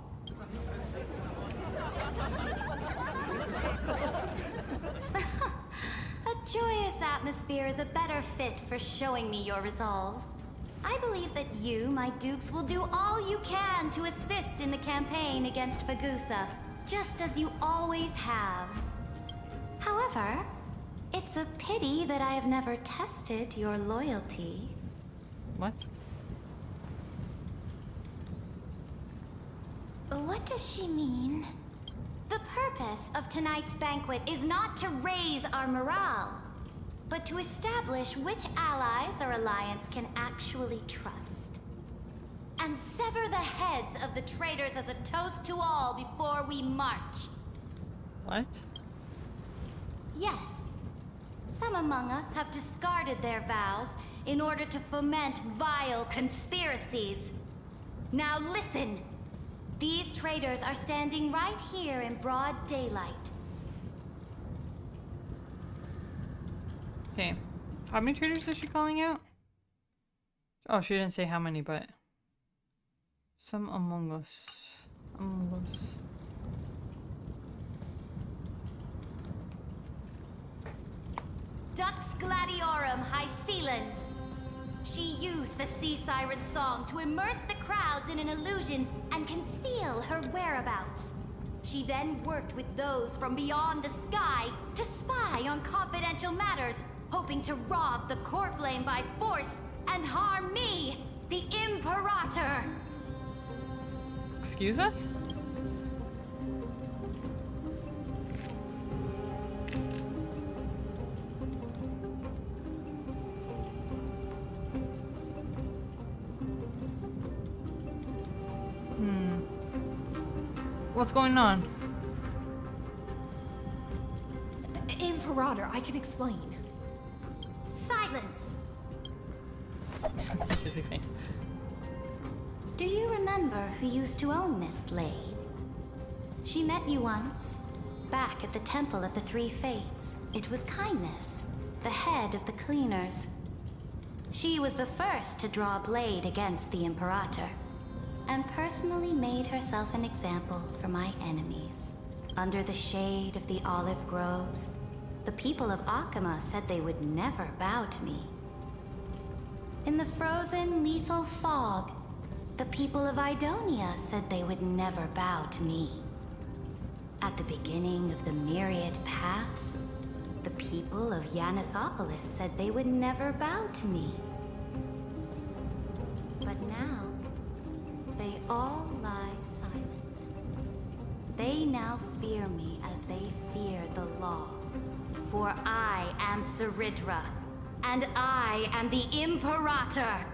A joyous atmosphere is a better fit for showing me your resolve. I believe that you, my dukes, will do all you can to assist in the campaign against Fagusa, just as you always have. However, it's a pity that I have never tested your loyalty. What? What does she mean? The purpose of tonight's banquet is not to raise our morale, but to establish which allies our alliance can actually trust. And sever the heads of the traitors as a toast to all before we march. What? Yes. Some among us have discarded their vows in order to foment vile conspiracies. Now listen! These traitors are standing right here in broad daylight. Okay. How many traitors is she calling out? Oh, she didn't say how many, but... Some Among Us. Among Us. Dux Gladiorum Hycelens. She used the Sea Siren song to immerse the crowds in an illusion and conceal her whereabouts. She then worked with those from beyond the sky to spy on confidential matters, hoping to rob the core flame by force and harm me, the Imperator. Excuse us? What's going on? Imperator, I can explain. Silence. Sissy face. Do you remember who used to own this blade? She met you once, back at the Temple of the Three Fates. It was Kindness, the head of the Cleaners. She was the first to draw a blade against the Imperator, and personally made herself an example for my enemies. Under the shade of the olive groves, the people of Akama said they would never bow to me. In the frozen, lethal fog, the people of Idonia said they would never bow to me. At the beginning of the myriad paths, the people of Yanisopolis said they would never bow to me. But now, they all lie silent. They now fear me as they fear the law. For I am Saridra, and I am the Imperator.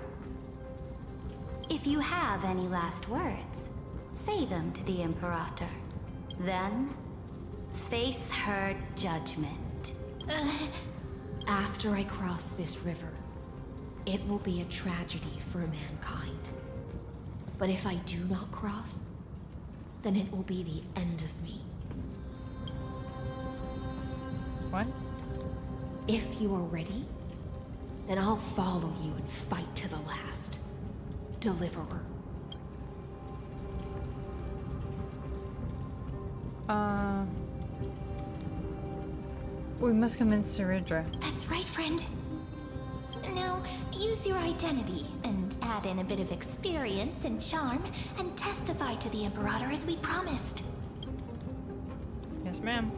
If you have any last words, say them to the Imperator. Then, face her judgment. After I cross this river, it will be a tragedy for mankind. But if I do not cross, then it will be the end of me. What? If you are ready, then I'll follow you and fight to the last. Deliverer. We must convince Saridra. That's right, friend. Now, use your identity and add in a bit of experience and charm and testify to the Imperator as we promised. Yes, ma'am.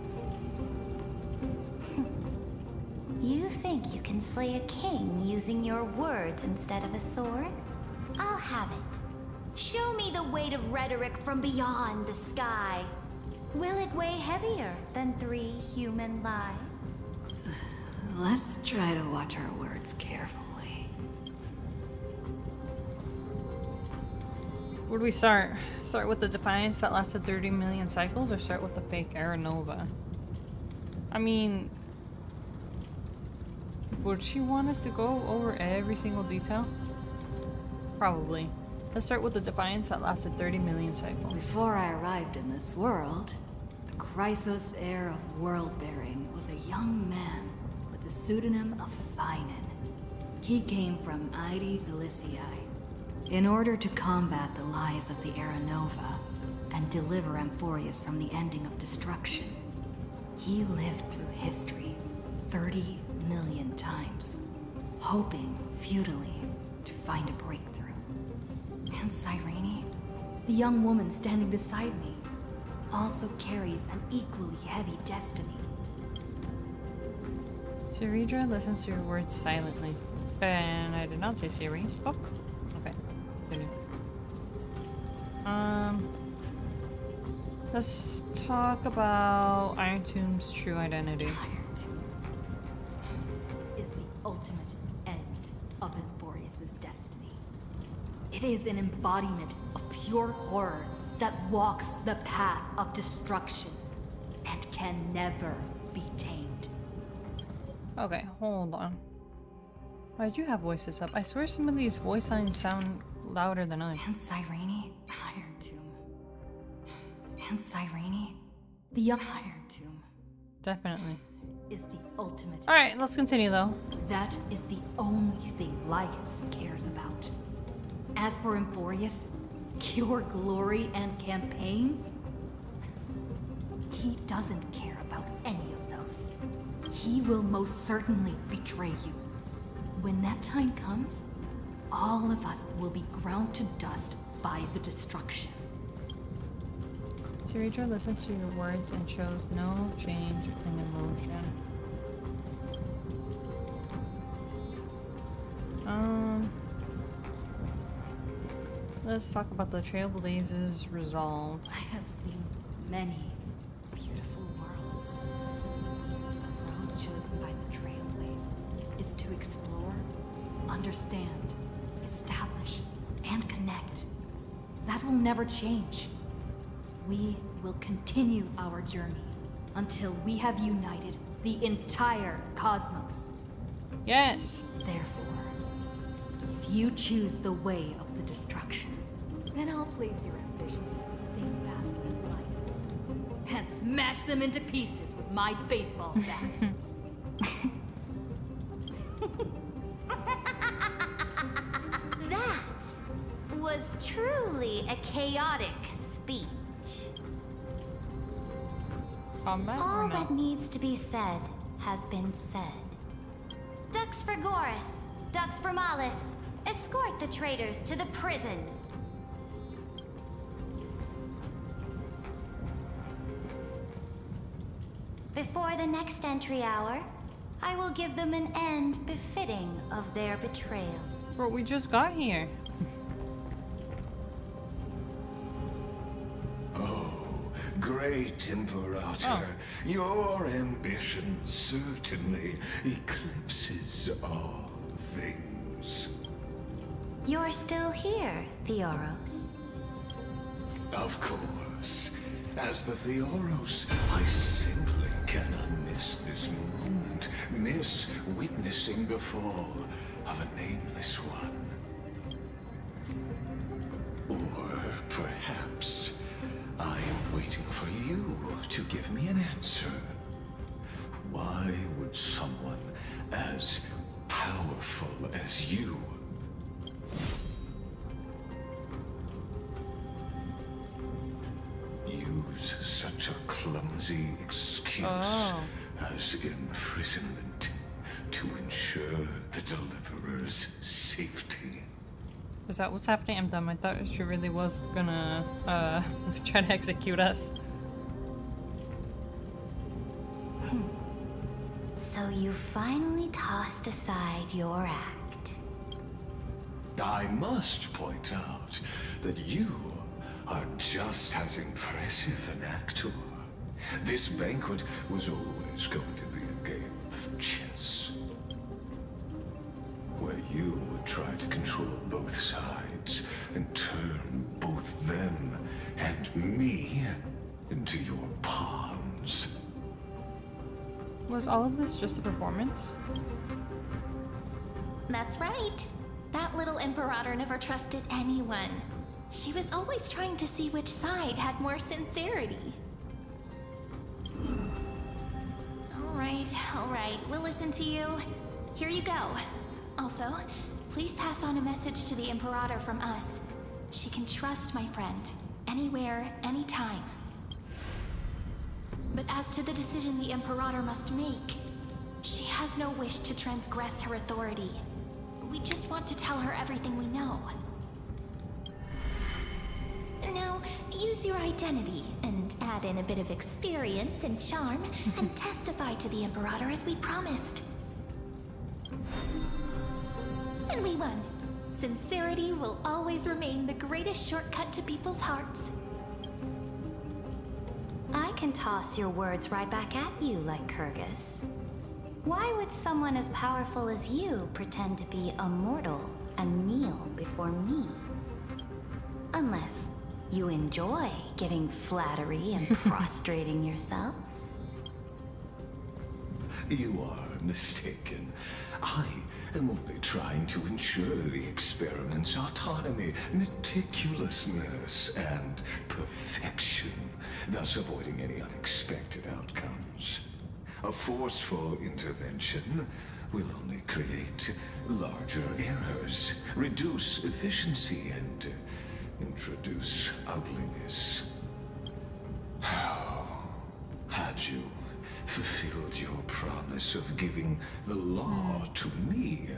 You think you can slay a king using your words instead of a sword? I'll have it. Show me the weight of rhetoric from beyond the sky. Will it weigh heavier than 3 human lives? Let's try to watch our words carefully. Where do we start? Start with the Defiance that lasted 30 million cycles, or start with the fake Aranova? I mean, would she want us to go over every single detail? Probably. Let's start with the Defiance that lasted 30 million cycles. Before I arrived in this world, the Chrysos heir of world-bearing was a young man with the pseudonym of Finan. He came from Aedes Elysiae. In order to combat the lies of the Aranova and deliver Amphorius from the ending of destruction, he lived through history 30 million times, hoping futilely to find a breakthrough. And Cyrene, the young woman standing beside me, also carries an equally heavy destiny. Saridra listens to your words silently. And I did not say Siri. Stop. Okay. Continue. Let's talk about Iron Tomb's true identity. Iron Tomb is the ultimate end of Amphorius' destiny. It is an embodiment of pure horror that walks the path of destruction and can never be tamed. Okay, hold on. Why'd you have voices up? I swear some of these voice lines sound louder than others. And Cyrene, Iron Tomb. And Cyrene, the young Iron Tomb. Definitely. Is the ultimate. Alright, let's continue though. That is the only thing Lycus cares about. As for Amphorius, Your glory and campaigns? He doesn't care about any of those. He will most certainly betray you. When that time comes, all of us will be ground to dust by the destruction. Siritra listens to your words and shows no change in emotion. Let's talk about the Trailblazers' resolve. I have seen many beautiful worlds. The road chosen by the Trailblaze is to explore, understand, establish, and connect. That will never change. We will continue our journey until we have united the entire cosmos. Yes. Therefore, if you choose the way of the destruction, then I'll place your ambitions in the same basket as Lycus and smash them into pieces with my baseball bat. That was truly a chaotic speech. Combat or All no? that needs to be said has been said. Dux for Gorus, Dux for Malus, escort the traitors to the prison. Before the next entry hour, I will give them an end befitting of their betrayal. Bro, we just got here. Great Imperator, your ambition certainly eclipses all things. You're still here, Theoros. Of course. As the Theoros, I simply cannot miss this moment, miss witnessing the fall of a nameless one. Or perhaps I am waiting for you to give me an answer. Why would someone as powerful as you use such a clumsy excuse as imprisonment to ensure the Deliverer's safety? Is that what's happening? I'm dumb. I thought she really was gonna try to execute us. So you finally tossed aside your act. I must point out that you are just as impressive an actor. This banquet was always going to be a game of chess, where you would try to control both sides and turn both them and me into your pawns. Was all of this just a performance? That's right. That little Imperator never trusted anyone. She was always trying to see which side had more sincerity. All right, we'll listen to you. Here you go. Also, please pass on a message to the Imperator from us. She can trust my friend, anywhere, anytime. But as to the decision the Imperator must make, she has no wish to transgress her authority. We just want to tell her everything we know. Now, use your identity and add in a bit of experience and charm and testify to the Imperator as we promised. And we won. Sincerity will always remain the greatest shortcut to people's hearts. I can toss your words right back at you, Lycurgus. Why would someone as powerful as you pretend to be a mortal and kneel before me? Unless you enjoy giving flattery and prostrating yourself. You are mistaken. I am only trying to ensure the experiment's autonomy, meticulousness, and perfection, thus avoiding any unexpected outcomes. A forceful intervention will only create larger errors, reduce efficiency, and introduce ugliness. How had you fulfilled your promise of giving the law to me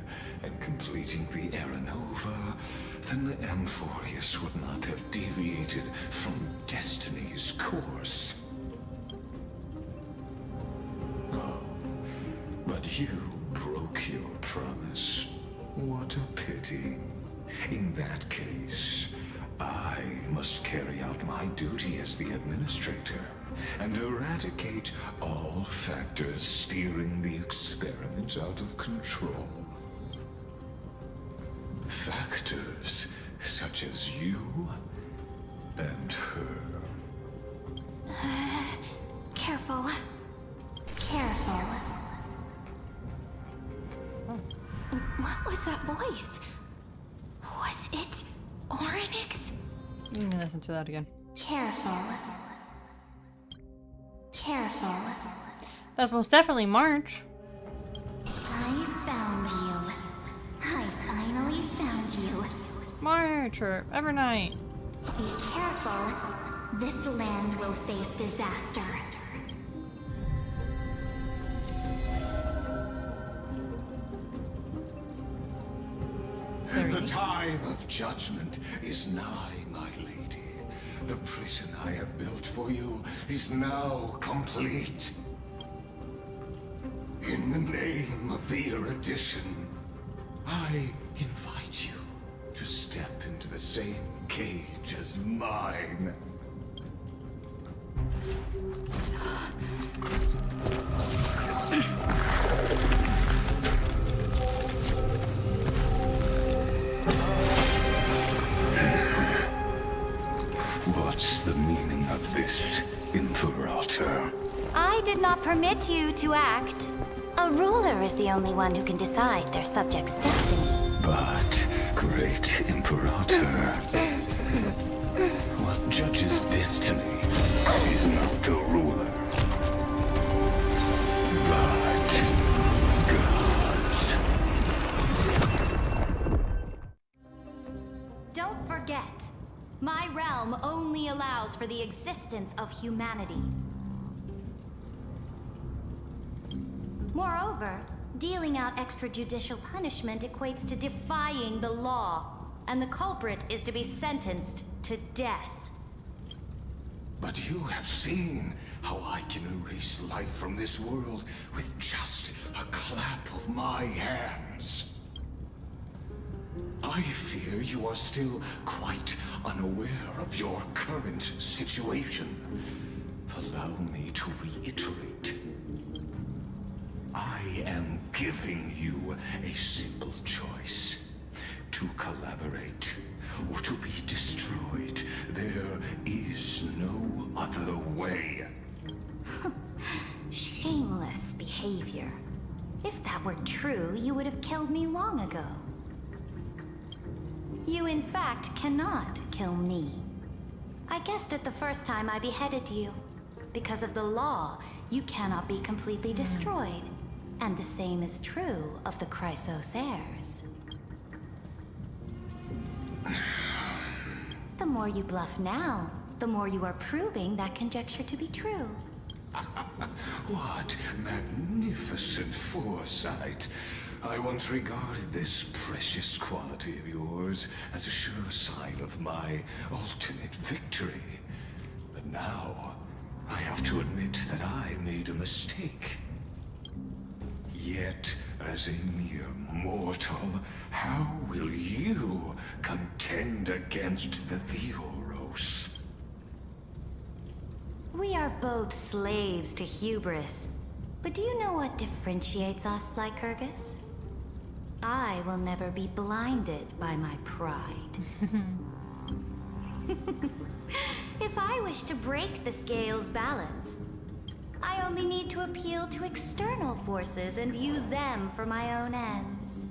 and completing the Aranova, then the Amphorius would not have deviated from destiny's course. Oh, but you broke your promise. What a pity. In that case, I must carry out my duty as the administrator and eradicate all factors steering the experiment out of control. Factors such as you and her. Careful. Careful. What was that voice? Was it Orynyx? Let me listen to that again. Careful. Careful. That's most definitely March. I found you. I finally found you. March or Evernight. Be careful. This land will face disaster. The time of judgment is nigh, my lady. The prison I have built for you is now complete. In the name of the erudition, I invite you to step into the same cage as mine. What's the meaning of this, Imperator? I did not permit you to act. A ruler is the only one who can decide their subject's destiny. But, great Imperator, what judges destiny is not the ruler, but gods. Don't forget, my realm only allows for the existence of humanity. Moreover, dealing out extrajudicial punishment equates to defying the law, and the culprit is to be sentenced to death. But you have seen how I can erase life from this world with just a clap of my hands. I fear you are still quite unaware of your current situation. Allow me to reiterate. I am giving you a simple choice. To collaborate or to be destroyed. There is no other way. Shameless behavior. If that were true, you would have killed me long ago. You, in fact, cannot kill me. I guessed it the first time I beheaded you. Because of the law, you cannot be completely destroyed. And the same is true of the Chrysos heirs. The more you bluff now, the more you are proving that conjecture to be true. What magnificent foresight. I once regarded this precious quality of yours as a sure sign of my ultimate victory. But now, I have to admit that I made a mistake. Yet, as a mere mortal, how will you contend against the Theoros? We are both slaves to hubris. But do you know what differentiates us, Lycurgus? I will never be blinded by my pride. If I wish to break the scale's balance, I only need to appeal to external forces and use them for my own ends.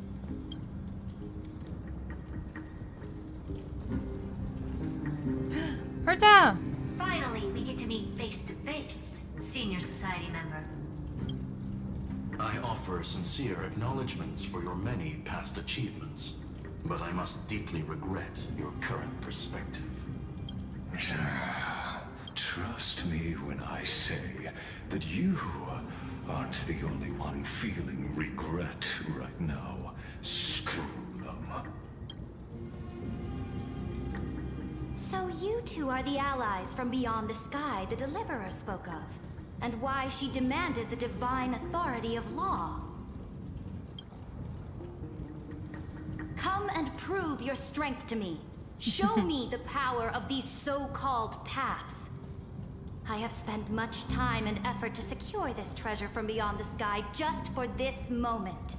Herta! Finally, we get to meet face to face, Senior Society member. I offer sincere acknowledgments for your many past achievements. but I must deeply regret your current perspective. Trust me when I say that you aren't the only one feeling regret right now, Scroolum. So you two are the allies from beyond the sky the Deliverer spoke of, and why she demanded the divine authority of law. Come and prove your strength to me. Show me the power of these so-called paths. I have spent much time and effort to secure this treasure from beyond the sky just for this moment.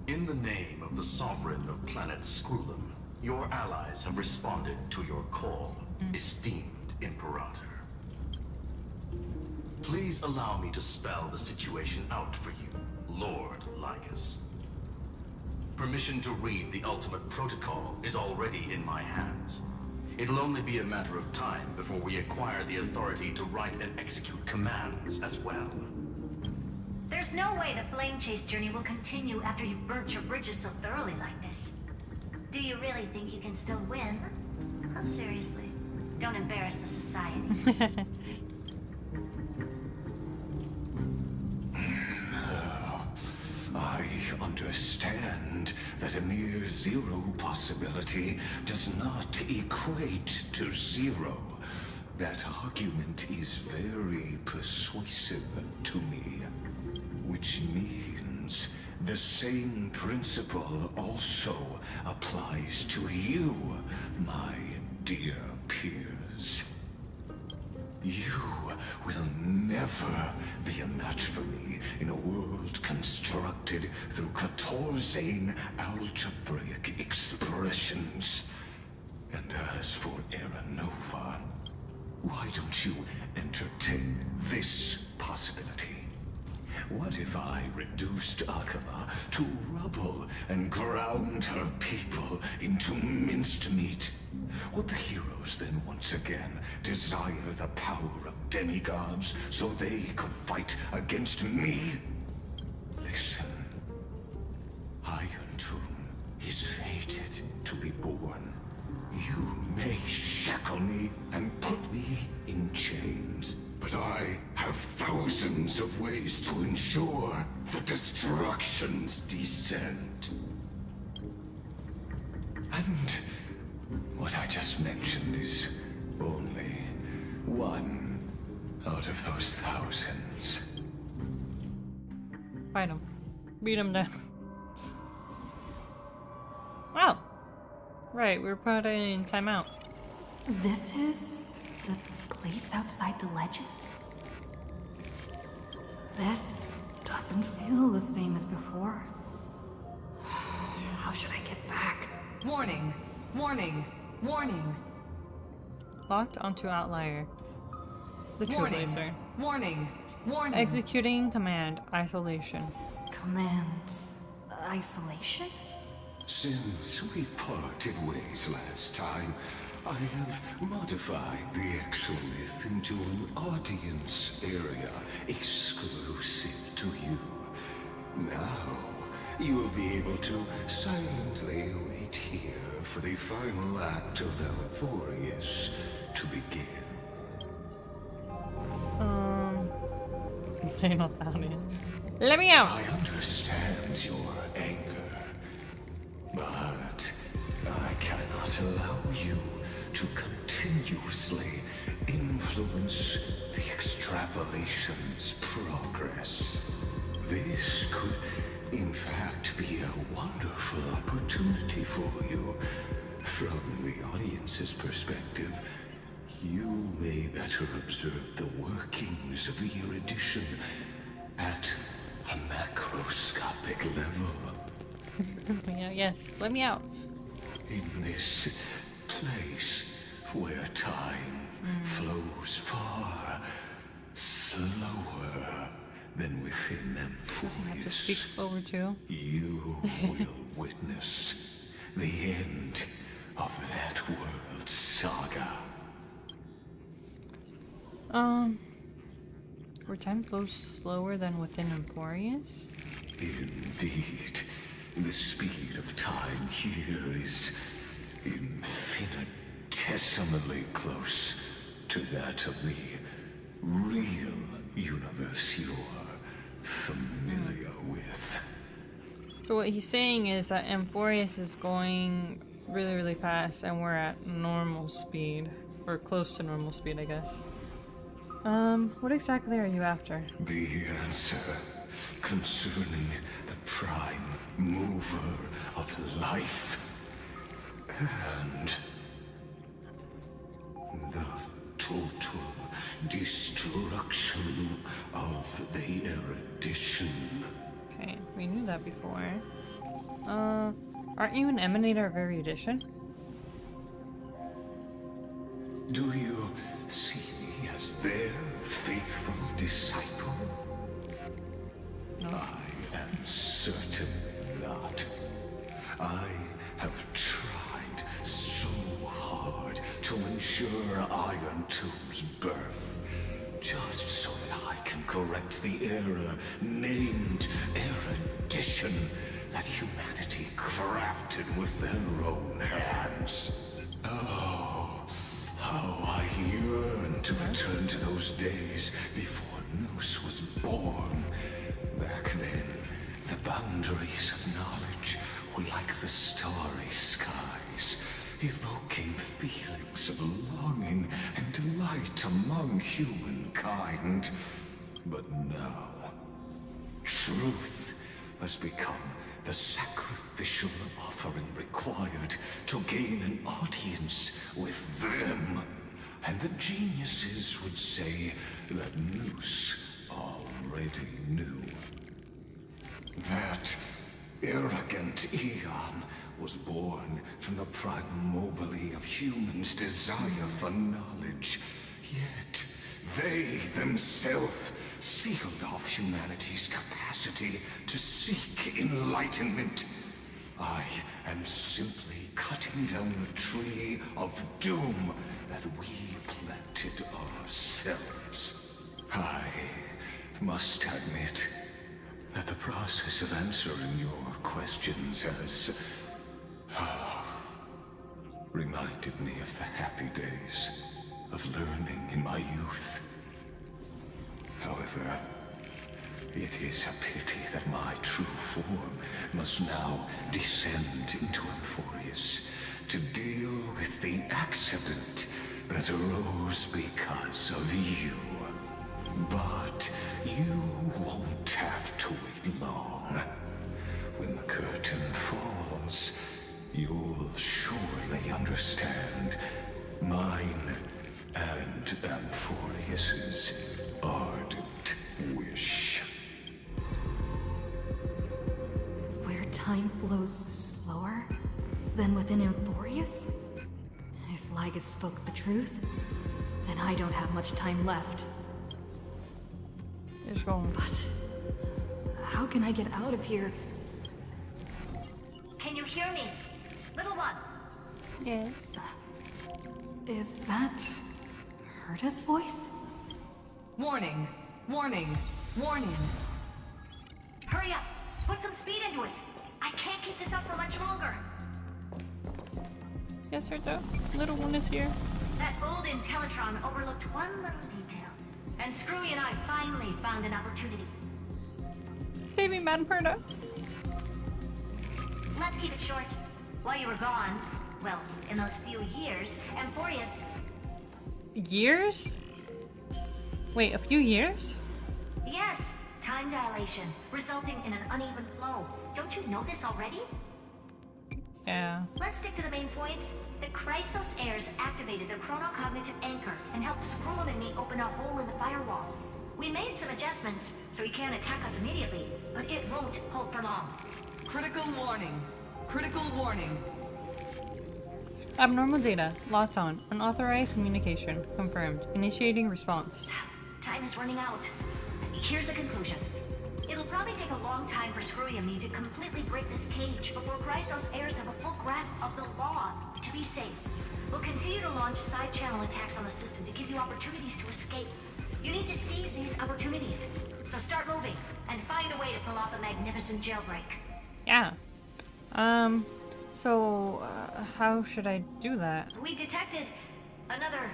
In the name of the Sovereign of Planet Scroolum, your allies have responded to your call, esteemed Imperator. Please allow me to spell the situation out for you, Lord Lycus. Permission to read the ultimate protocol is already in my hands. It'll only be a matter of time before we acquire the authority to write and execute commands as well. There's no way the flame chase journey will continue after you've burnt your bridges so thoroughly like this. Do you really think you can still win? Oh, seriously. Don't embarrass the society. I understand that a mere zero possibility does not equate to zero. That argument is very persuasive to me. Which means the same principle also applies to you, my dear peers. You will never be a match for me in a world constructed through Catorzane algebraic expressions. And as for Era Nova, why don't you entertain this possibility? What if I reduced Akama to rubble and ground her people into minced meat? Would the heroes then once again desire the power of demigods so they could fight against me? Listen, Iron Tomb is fated to be born. You may shackle me and put me in chains, but I have thousands of ways to ensure the destruction's descent. And what I just mentioned is only one out of those thousands. Fight him. Beat him down. Wow. Right, we were put in timeout. This is the place outside the legends? This doesn't feel the same as before. How should I get back? Warning! Warning! Warning! Locked onto outlier. The Warning! Trailblazer. Warning! Warning! Executing command isolation. Command isolation? Since we parted ways last time, I have modified the Exolith into an audience area exclusive to you. Now, you will be able to silently wait here for the final act of Alphorius to begin. I know that is. Let me out! I understand your anger, but I cannot allow you to continuously influence the extrapolation's progress. This could, in fact, be a wonderful opportunity for you. From the audience's perspective, you may better observe the workings of the erudition at a macroscopic level. Yeah, yes, let me out. In this place where time flows far slower than within Does he have to speak Amphoreus, slower too? you will witness the end of that world saga. Where time flows slower than within Emporius? Indeed. The speed of time here is infinitesimally close to that of the real universe you're familiar with. So what he's saying is that Amphorius is going really, really fast and we're at normal speed. Or close to normal speed, I guess. What exactly are you after? The answer concerning the prime mover of life and the total destruction of the erudition. Okay, we knew that before. Aren't you an emanator of erudition? Do you see me as their faithful disciple? No. I am certainly not. I have tried so hard to ensure Iron Tomb's birth, just so that I can correct the error named erudition that humanity crafted with their own hands. Oh, how I yearn to return to those days before Nous was born. Back then, the boundaries of knowledge were like the starry skies, evoking feelings of longing and delight among humankind. But now, truth has become the sacrificial offering required to gain an audience with them. And the geniuses would say that Nous already knew. That arrogant Eon was born from the primobile of humans' desire for knowledge. Yet, they themselves sealed off humanity's capacity to seek enlightenment. I am simply cutting down a tree of doom that we planted ourselves. I must admit that the process of answering your questions has reminded me of the happy days of learning in my youth. However, it is a pity that my true form must now descend into Amphorius to deal with the accident that arose because of you. But you won't have to wait long. When the curtain falls, you'll surely understand mine and Amphorius's ardent wish. Where time flows slower than within Amphorius? If Lygus spoke the truth, then I don't have much time left. Just going. But how can I get out of here? Can you hear me? Little one. Yes. Is that Herta's voice? Warning! Warning! Warning! Hurry up! Put some speed into it! I can't keep this up for much longer! Yes, Herta. Little one is here. That old Intellitron overlooked one little detail. And Screwy and I finally found an opportunity. Baby Madam Herta. Let's keep it short. While you were gone, well, in those few years, Amphorius... Years? Wait, a few years? Yes, time dilation, resulting in an uneven flow. Don't you know this already? Yeah. Let's stick to the main points. The Chrysos heirs activated the chronocognitive anchor and helped Scrollum and me open a hole in the firewall. We made some adjustments, so he can't attack us immediately, but it won't hold for long. Critical warning. Critical warning. Abnormal data. Locked on. Unauthorized communication. Confirmed. Initiating response. Time is running out. Here's the conclusion. It'll probably take a long time for Screwy and me to completely break this cage before Chrysos heirs have a full grasp of the law. To be safe, we'll continue to launch side-channel attacks on the system to give you opportunities to escape. You need to seize these opportunities. So start moving, and find a way to pull off a magnificent jailbreak. Yeah. How should I do that? We detected another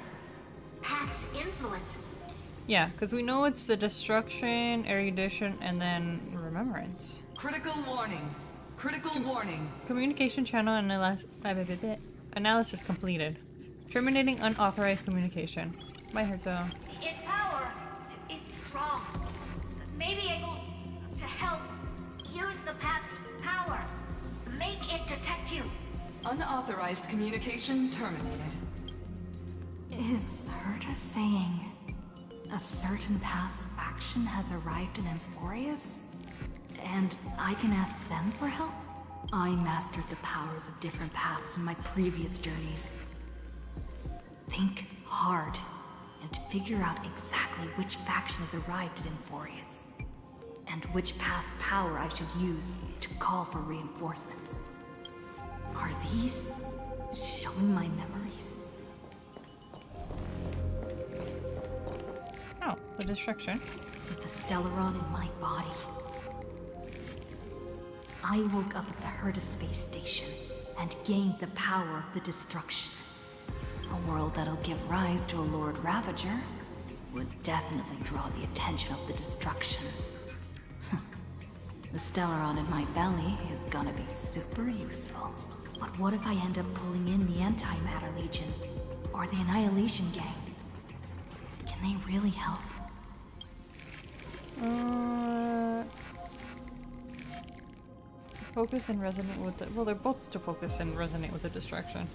path's influence. Yeah, because we know it's the destruction, erudition, and then remembrance. Critical warning. Critical warning. Communication channel analysis completed. Terminating unauthorized communication. Bye, Herto. Its power is strong. Maybe able to help use the path's power. Make it detect you. Unauthorized communication terminated. Is Herta saying a certain path's faction has arrived in Amphorius? And I can ask them for help? I mastered the powers of different paths in my previous journeys. Think hard and figure out exactly which faction has arrived at Amphorius, and which path's power I should use to call for reinforcements. Are these showing my memories? Oh, the destruction. With the Stellaron in my body, I woke up at the Herta space station and gained the power of the destruction. A world that'll give rise to a Lord Ravager would definitely draw the attention of the destruction. The Stellaron in my belly is gonna be super useful. But what if I end up pulling in the Antimatter Legion or the Annihilation Gang? Can they really help? Focus and resonate with the... Well, they're both to focus and resonate with the distraction.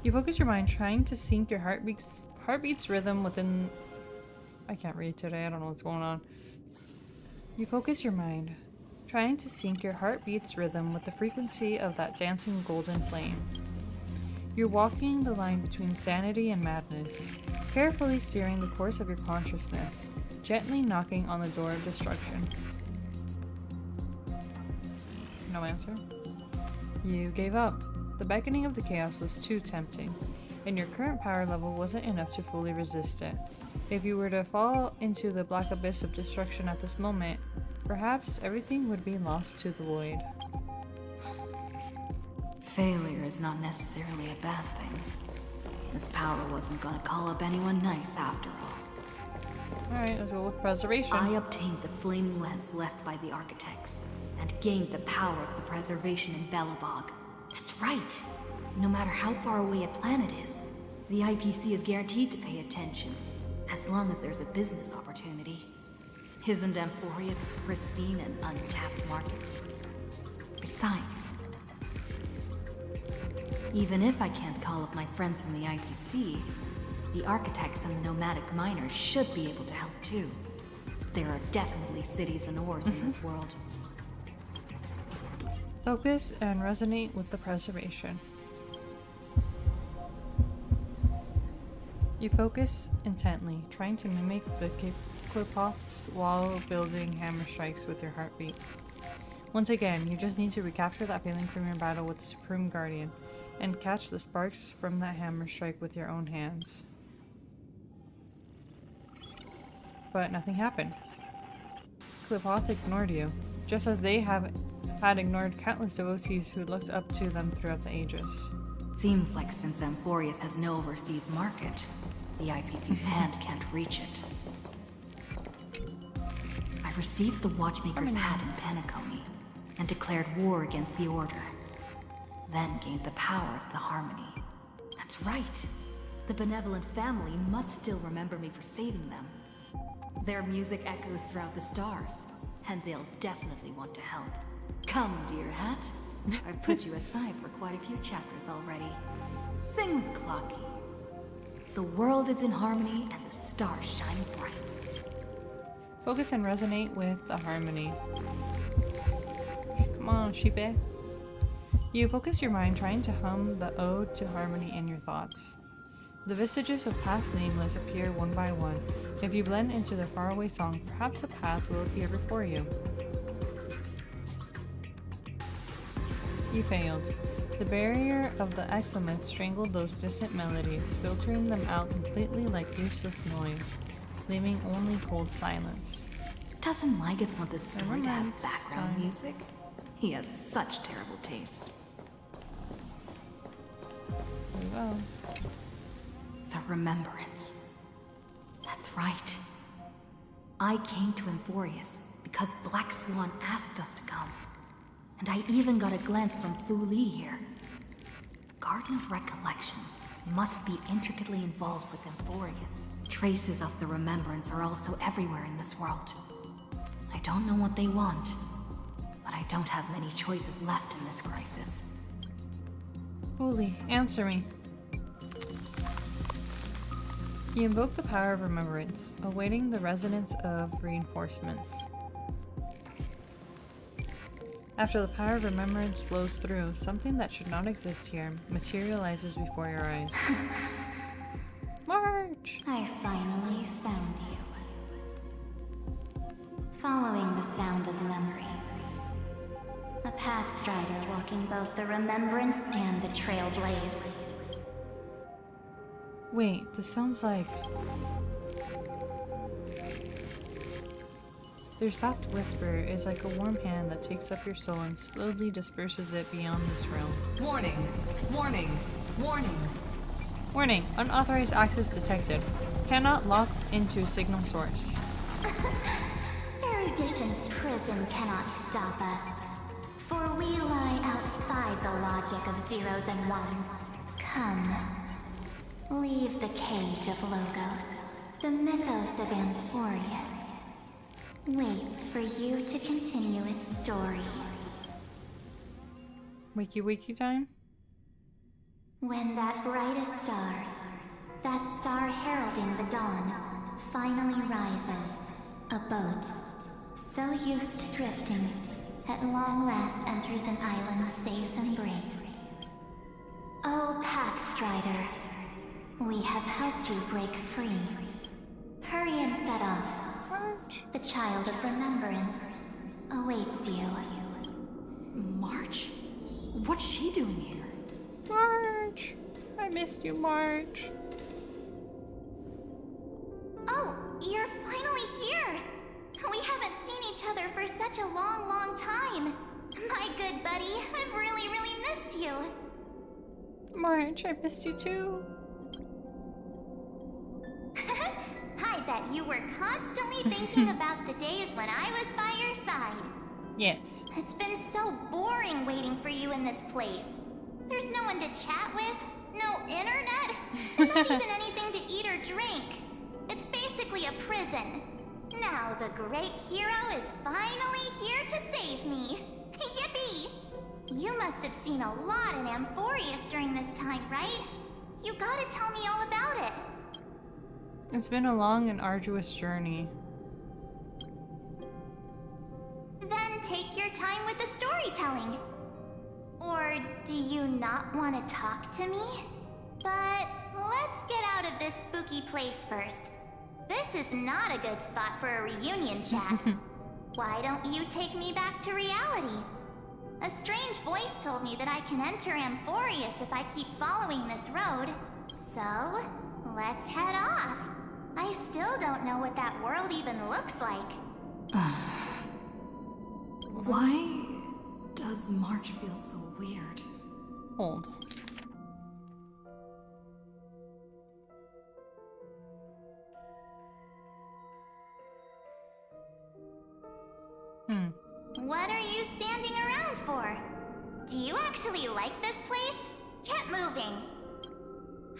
You focus your mind trying to sync your heartbeat's rhythm within... I can't read today, I don't know what's going on. You focus your mind trying to sync your heartbeat's rhythm with the frequency of that dancing golden flame. You're walking the line between sanity and madness, carefully steering the course of your consciousness, gently knocking on the door of destruction. No answer? You gave up. The beckoning of the chaos was too tempting, and your current power level wasn't enough to fully resist it. If you were to fall into the black abyss of destruction at this moment, perhaps everything would be lost to the void. Failure is not necessarily a bad thing. This power wasn't gonna call up anyone nice after all. Alright, let's go with preservation. I obtained the flame lens left by the architects, and gained the power of the preservation in Belobog. That's right! No matter how far away a planet is, the IPC is guaranteed to pay attention, as long as there's a business opportunity. Isn't Amphorius a pristine and untapped market? Besides, even if I can't call up my friends from the IPC, the architects and the nomadic miners should be able to help too. There are definitely cities and ores in this world. Focus and resonate with the preservation. You focus intently, trying to mimic the Qlipoths while building hammer strikes with your heartbeat. Once again, you just need to recapture that feeling from your battle with the Supreme Guardian, and catch the sparks from that hammer strike with your own hands. But nothing happened. Qlipoth ignored you, just as they had ignored countless devotees who looked up to them throughout the ages. Seems like since Amphorius has no overseas market, the IPC's hand can't reach it. I received the Watchmaker's hat in Penacony, and declared war against the Order. Then gained the power of the Harmony. That's right! The benevolent family must still remember me for saving them. Their music echoes throughout the stars, and they'll definitely want to help. Come, dear hat. I've put you aside for quite a few chapters already. Sing with Clocky. The world is in harmony and the stars shine bright. Focus and resonate with the harmony. Come on, sheepy. You focus your mind trying to hum the ode to harmony in your thoughts. The vestiges of past nameless appear one by one. If you blend into the faraway song, perhaps a path will appear before you. You failed. The barrier of the exomyth strangled those distant melodies, filtering them out completely like useless noise, leaving only cold silence. Doesn't Lygus want this story to have Remembrance background time. music? He has such terrible taste. There we go. The Remembrance. That's right. I came to Emphorius because Black Swan asked us to come. And I even got a glance from Fu Li here. The Garden of Recollection must be intricately involved with Emphorius. Traces of the Remembrance are also everywhere in this world. I don't know what they want, but I don't have many choices left in this crisis. Uli, answer me. You invoke the power of remembrance, awaiting the resonance of reinforcements. After the power of remembrance flows through, something that should not exist here materializes before your eyes. March! I finally found you. Following the sound of memories. A Pathstrider walking both the Remembrance and the Trailblaze. Wait, this sounds like... Their soft whisper is like a warm hand that takes up your soul and slowly disperses it beyond this realm. Warning! Warning! Warning! Warning! Unauthorized access detected. Cannot lock into signal source. Erudition's prison cannot stop us. For we lie outside the logic of zeros and ones. Come. Leave the cage of Logos. The mythos of Amphorius waits for you to continue its story. Wakey wakey time? When that brightest star, that star heralding the dawn, finally rises, a boat, so used to drifting, at long last enters an island's safe embrace. Oh, Pathstrider, we have helped you break free. Hurry and set off. The Child of Remembrance awaits you. March? What's she doing here? March! I missed you, March. Oh, you're finally here! We haven't seen each other for such a long, long time. My good buddy, I've really, really missed you. March, I missed you too. I bet you were constantly thinking about the days when I was by your side. Yes. It's been so boring waiting for you in this place. There's no one to chat with, no internet, and not even anything to eat or drink. It's basically a prison. Now the great hero is finally here to save me. Yippee! You must have seen a lot in Amphorius during this time, right? You gotta tell me all about it. It's been a long and arduous journey. Then take your time with the storytelling. Or do you not want to talk to me? But let's get out of this spooky place first. This is not a good spot for a reunion chat. Why don't you take me back to reality? A strange voice told me that I can enter Amphorius if I keep following this road. So, let's head off. I still don't know what that world even looks like. Why does March feel so weird? Hold. What are you standing around for? Do you actually like this place? Get moving.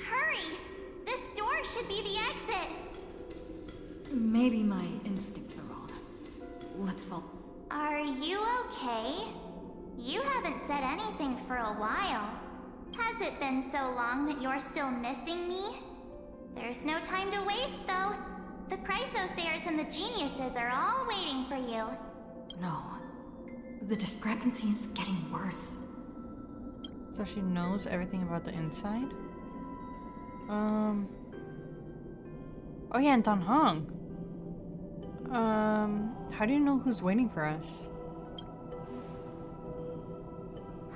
Hurry! This door should be the exit. Maybe my instincts are wrong. Let's follow. Are you okay? You haven't said anything for a while. Has it been so long that you're still missing me? There's no time to waste, though. The Chrysosairs and the Geniuses are all waiting for you. No. The discrepancy is getting worse. So she knows everything about the inside? Oh yeah, and Dan Hong. How do you know who's waiting for us?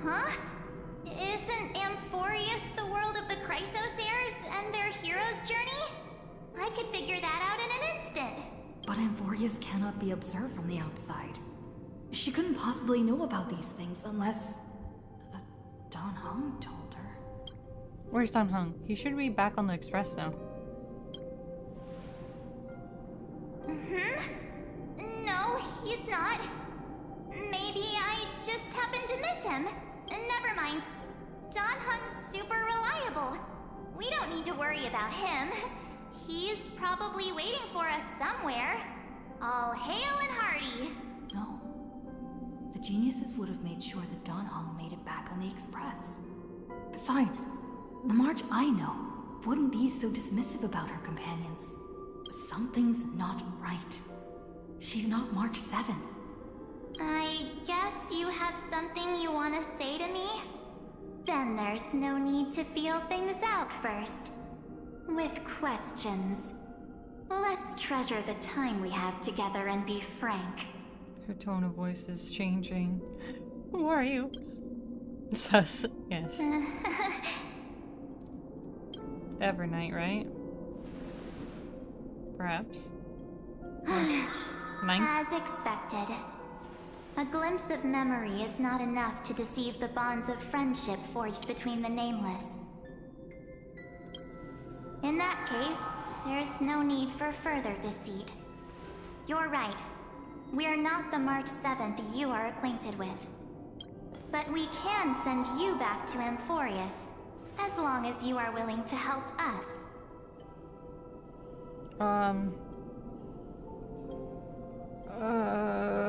Huh? Isn't Amphorius the world of the Chrysosairs and their hero's journey? I could figure that out in an instant. But Amphorius cannot be observed from the outside. She couldn't possibly know about these things unless... Dan Heng told her. Where's Dan Heng? He should be back on the express now. No, he's not. Maybe I just happened to miss him. Never mind. Dan Heng's super reliable. We don't need to worry about him. He's probably waiting for us somewhere. All hail and hearty. No. The geniuses would have made sure that Dan Heng made it back on the express. Besides, the March I know wouldn't be so dismissive about her companions. Something's not right. She's not March 7th. I guess you have something you want to say to me? Then there's no need to feel things out first. With questions. Let's treasure the time we have together and be frank. Her tone of voice is changing. Who are you? Sus, yes. Evernight, right? Perhaps. Ninth? As expected. A glimpse of memory is not enough to deceive the bonds of friendship forged between the Nameless. In that case, there is no need for further deceit. You're right. We are not the March 7th you are acquainted with. But we can send you back to Amphorius, as long as you are willing to help us.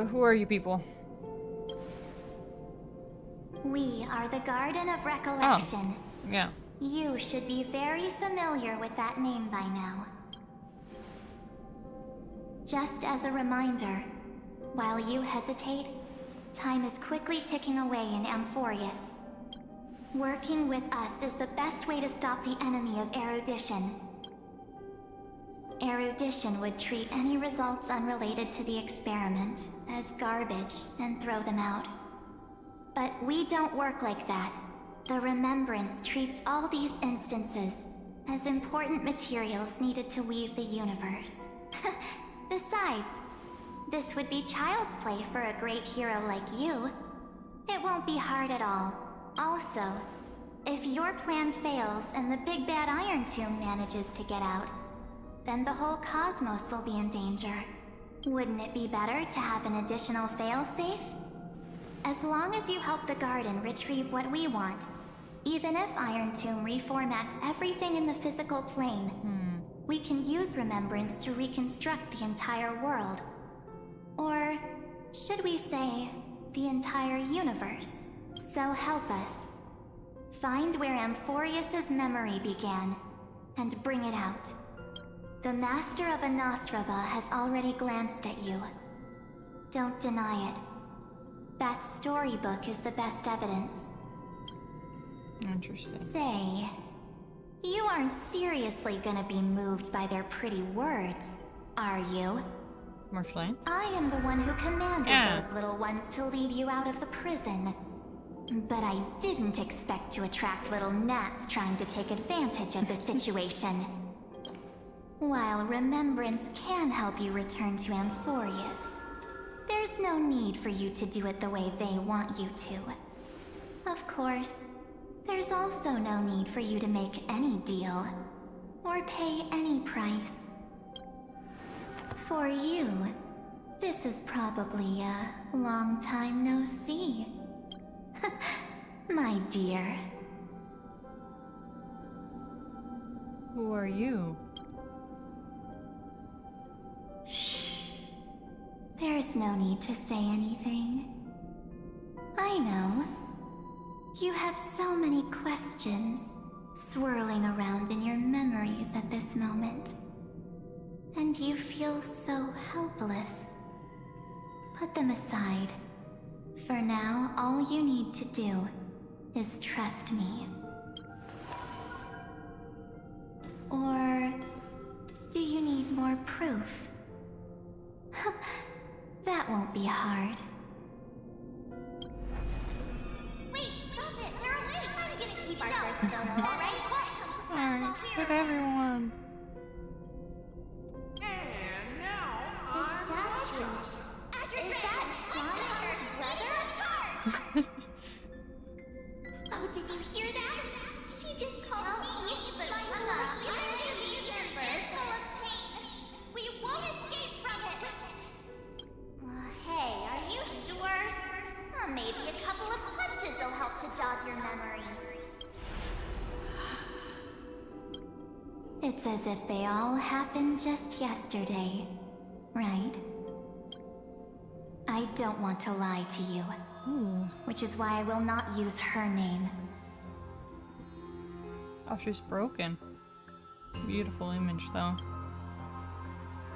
Who are you people? We are the Garden of Recollection. Oh, yeah. You should be very familiar with that name by now. Just as a reminder, while you hesitate, time is quickly ticking away in Amphorius. Working with us is the best way to stop the enemy of erudition. Erudition would treat any results unrelated to the experiment as garbage and throw them out. But we don't work like that. The Remembrance treats all these instances as important materials needed to weave the universe. Besides, this would be child's play for a great hero like you. It won't be hard at all. Also, if your plan fails and the big bad Iron Tomb manages to get out, then the whole cosmos will be in danger. Wouldn't it be better to have an additional failsafe? As long as you help the Garden retrieve what we want, even if Iron Tomb reformats everything in the physical plane, we can use Remembrance to reconstruct the entire world. Or should we say, the entire universe? So help us. Find where Amphorius's memory began, and bring it out. The Master of Anosrava has already glanced at you. Don't deny it. That storybook is the best evidence. Interesting. Say, you aren't seriously gonna be moved by their pretty words, are you? Marceline? I am the one who commanded those little ones to lead you out of the prison. But I didn't expect to attract little gnats trying to take advantage of the situation. While Remembrance can help you return to Amphorius, there's no need for you to do it the way they want you to. Of course, there's also no need for you to make any deal, or pay any price. For you, this is probably a long time no see. My dear. Who are you? Shh. There's no need to say anything. I know. You have so many questions swirling around in your memories at this moment. And you feel so helpless. Put them aside. For now, all you need to do is trust me. Or do you need more proof? That won't be hard. Wait, stop it! They're awake! I'm gonna keep our first photo, alright? Come to Alright, good everyone. And now, Oh, did you hear that? She just called me, but my future is full of pain. We won't escape from it. Hey, are you sure? Maybe a couple of punches will help to jog your memory. It's as if they all happened just yesterday, right? I don't want to lie to you, which is why I will not use her name. Oh, she's broken. Beautiful image, though.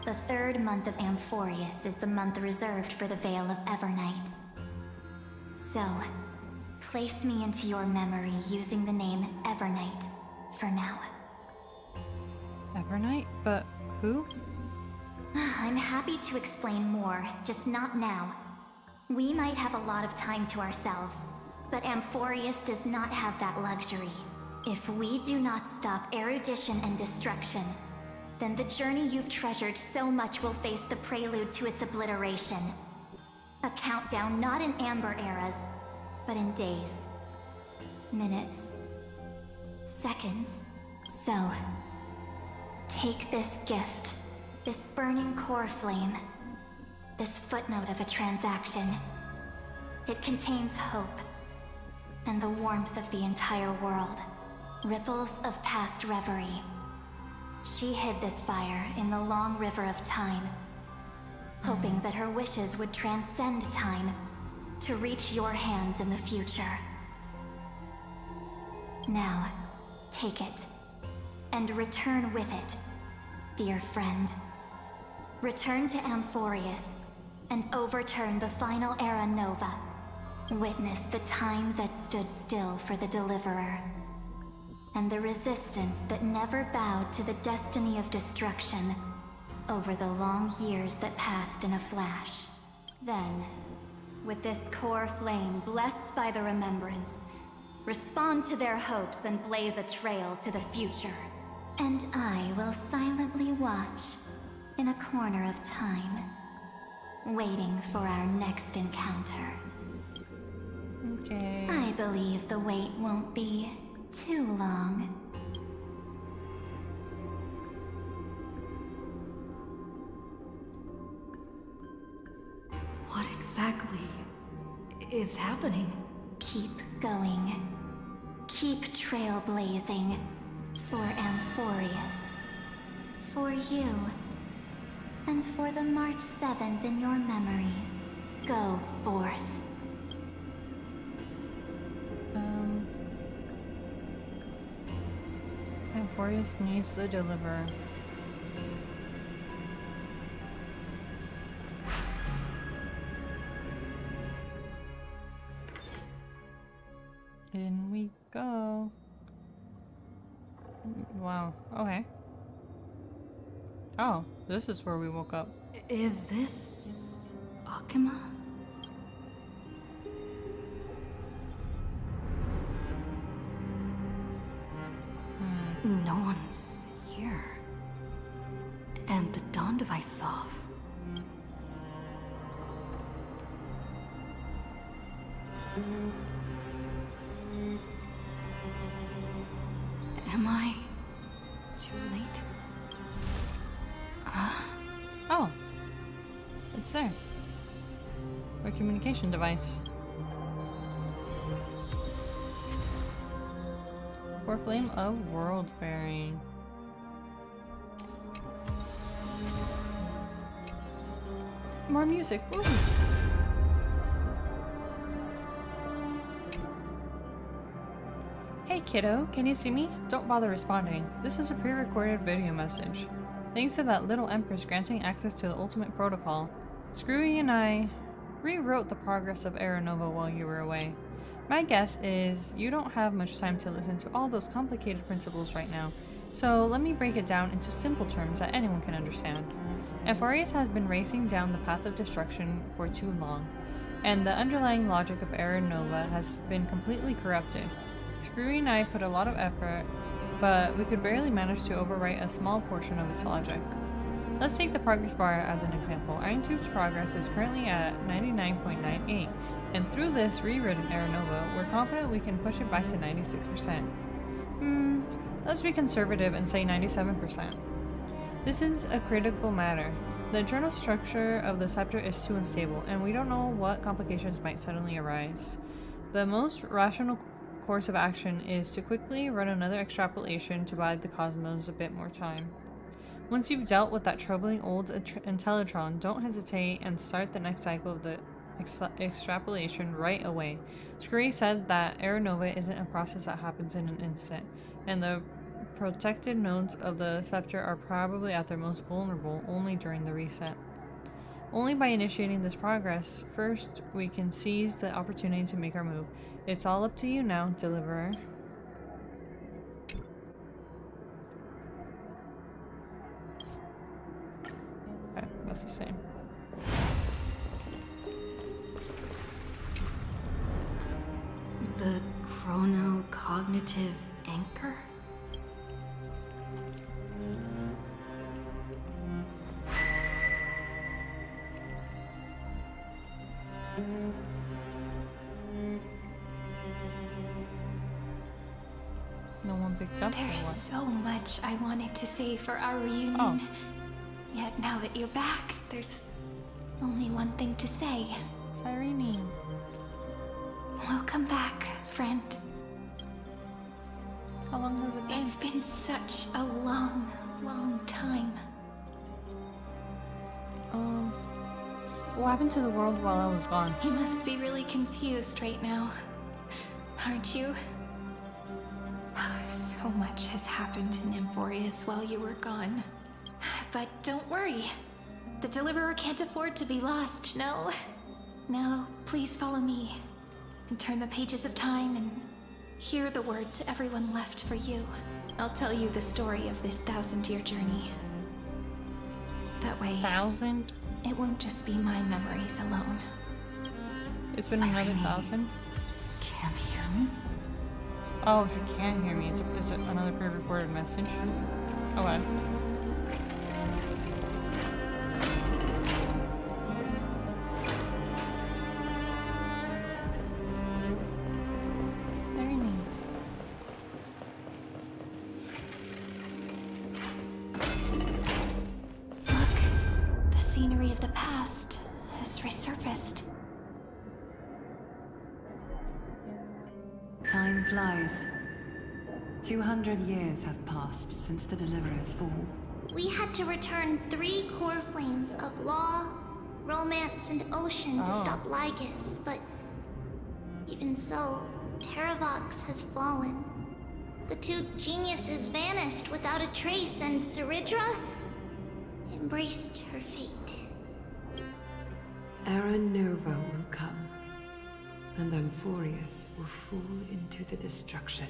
The third month of Amphorius is the month reserved for the Veil of Evernight. So, place me into your memory using the name Evernight for now. Evernight? But who? I'm happy to explain more, just not now. We might have a lot of time to ourselves, but Amphorius does not have that luxury. If we do not stop erudition and destruction, then the journey you've treasured so much will face the prelude to its obliteration. A countdown not in amber eras, but in days, minutes, seconds. So, take this gift, this burning core flame, this footnote of a transaction. It contains hope, and the warmth of the entire world, ripples of past reverie. She hid this fire in the long river of time, hoping that her wishes would transcend time to reach your hands in the future. Now, take it, and return with it, dear friend. Return to Amphorius, and overturn the final Era Nova. Witness the time that stood still for the Deliverer, and the resistance that never bowed to the destiny of destruction over the long years that passed in a flash. Then, with this core flame blessed by the remembrance, respond to their hopes and blaze a trail to the future. And I will silently watch in a corner of time, waiting for our next encounter. Okay. I believe the wait won't be too long. What exactly is happening? Keep going. Keep trailblazing. For Amphorius. For you. And for the March 7th in your memories. Go forth. Amphorius needs the Deliverer. In we go. Wow, okay. Oh, this is where we woke up. Is this Akima? No one's here. And the dawn device off. Am I too late? Oh, it's there. Our communication device. Core flame of world bearing. More music. Woo. Hey kiddo, can you see me? Don't bother responding. This is a pre-recorded video message. Thanks to that little Empress granting access to the ultimate protocol, Screwy and I rewrote the progress of Era Nova while you were away. My guess is you don't have much time to listen to all those complicated principles right now, so let me break it down into simple terms that anyone can understand. Amphorius has been racing down the path of destruction for too long, and the underlying logic of Era Nova has been completely corrupted. Screwy and I put a lot of effort, but we could barely manage to overwrite a small portion of its logic. Let's take the progress bar as an example. Irontube's progress is currently at 99.98, and through this rewritten Era Nova, we're confident we can push it back to 96%. Let's be conservative and say 97%. This is a critical matter. The internal structure of the scepter is too unstable, and we don't know what complications might suddenly arise. The most rational course of action is to quickly run another extrapolation to buy the cosmos a bit more time. Once you've dealt with that troubling old Intellitron, don't hesitate and start the next cycle of the extrapolation right away. Scurry said that Era Nova isn't a process that happens in an instant, and the protected nodes of the scepter are probably at their most vulnerable only during the reset. Only by initiating this progress, first we can seize the opportunity to make our move. It's all up to you now, Deliverer. Okay, that's the same. The chronocognitive anchor? No one picked up. There's so much I wanted to say for our reunion. Oh. Yet now that you're back, there's only one thing to say. Cyrene. Welcome back, friend. How long has it been? It's been such a long, long time. What happened to the world while I was gone? You must be really confused right now, aren't you? So much has happened in Emphorius while you were gone. But don't worry. The Deliverer can't afford to be lost, no? Now, please follow me and turn the pages of time and hear the words everyone left for you. I'll tell you the story of this 1,000-year journey. That way... 1,000? It won't just be my memories alone. It's been another 1,000? Can't hear me? Oh, she can't hear me. It's another pre-recorded message. Okay. Very neat. Look, the scenery of the past has resurfaced. Time flies. 200 years have passed since the Deliverer's fall. We had to return 3 core flames of law, romance, and ocean to stop Lygus, but even so, Terravox has fallen. The 2 geniuses vanished without a trace, and Ceridra embraced her fate. Era Nova will come, and Emphorius will fall into the destruction.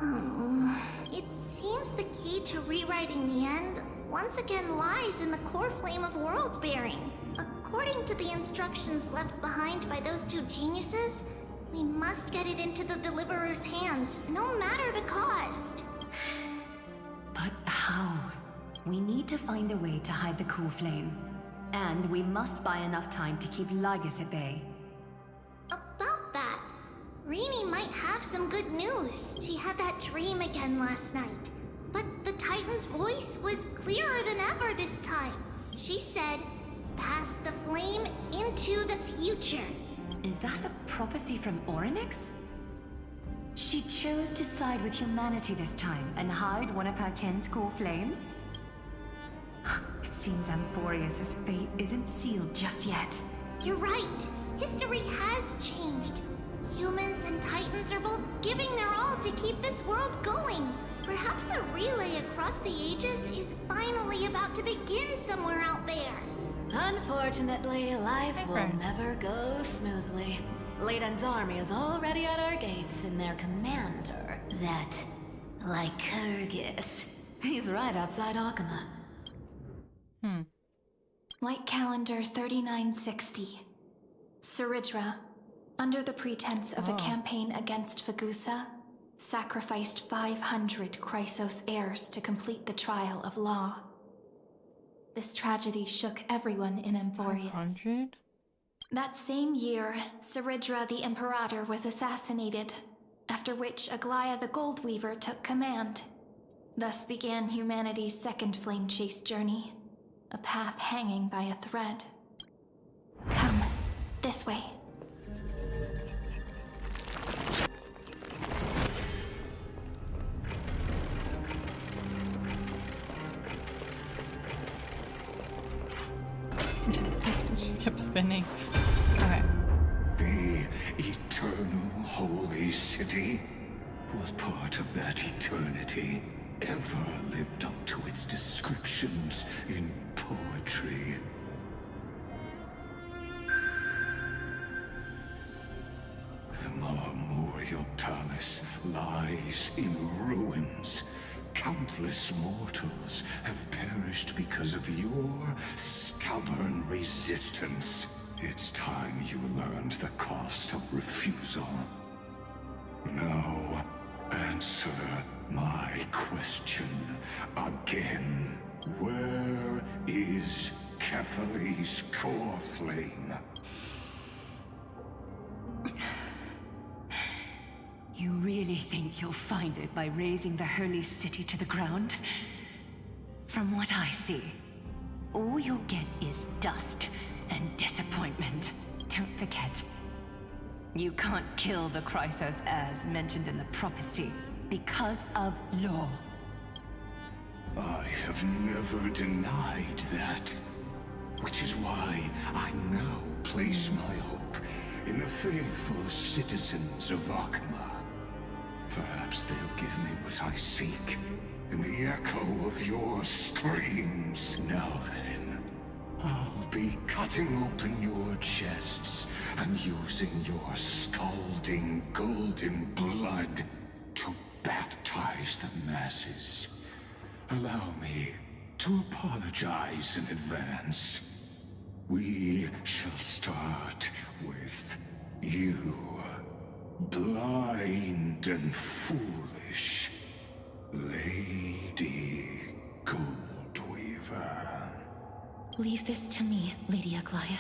Oh, it seems the key to rewriting the end once again lies in the core flame of world bearing. According to the instructions left behind by those 2 geniuses, we must get it into the Deliverer's hands, no matter the cost. But how? We need to find a way to hide the core flame. And we must buy enough time to keep Lygus at bay. About that, Rini might have some good news. She had that dream again last night. But the Titan's voice was clearer than ever this time. She said, "Pass the flame into the future." Is that a prophecy from Orynyx? She chose to side with humanity this time and hide one of her kin's core flame? It seems Emphorius' fate isn't sealed just yet. You're right. History has changed. Humans and Titans are both giving their all to keep this world going. Perhaps a relay across the ages is finally about to begin somewhere out there. Unfortunately, life will never go smoothly. Leiden's army is already at our gates, and their commander, that Lycurgus, he's right outside Akama. White Calendar 3960. Ceridra, under the pretense of a campaign against Vagusa, sacrificed 500 Chrysos heirs to complete the trial of law. This tragedy shook everyone in Amphorius. 100? That same year, Saridra the Imperator was assassinated, after which Aglaya the Goldweaver took command. Thus began humanity's second flame chase journey, a path hanging by a thread. Come, this way. Just kept spinning. Okay. The eternal holy city? What part of that eternity ever lived up to its descriptions in poetry? The Marmorial Palace lies in ruins. Countless mortals have perished because of your stubborn resistance. It's time you learned the cost of refusal. Now, answer my question again. Where is Kefali's core flame? You really think you'll find it by razing the holy city to the ground? From what I see, all you'll get is dust and disappointment. Don't forget, you can't kill the Chrysos as mentioned in the prophecy because of law. I have never denied that. Which is why I now place my hope in the faithful citizens of Akama. Perhaps they'll give me what I seek in the echo of your screams. Now then, I'll be cutting open your chests and using your scalding golden blood to baptize the masses. Allow me to apologize in advance. We shall start with you. Blind and foolish Lady Goldweaver. Leave this to me, Lady Aglaya.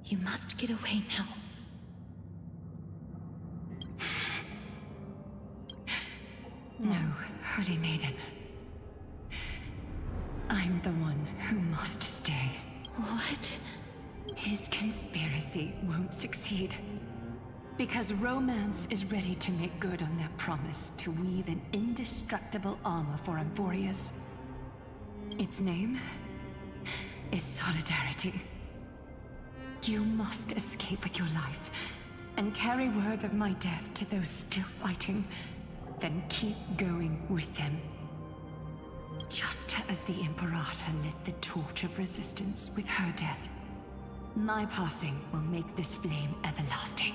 You must get away now. No, Holy Maiden. I'm the one who must stay. What? His conspiracy won't succeed. Because Romance is ready to make good on their promise to weave an indestructible armor for Amphorius. Its name is Solidarity. You must escape with your life and carry word of my death to those still fighting, then keep going with them. Just as the Imperator lit the torch of resistance with her death, my passing will make this flame everlasting.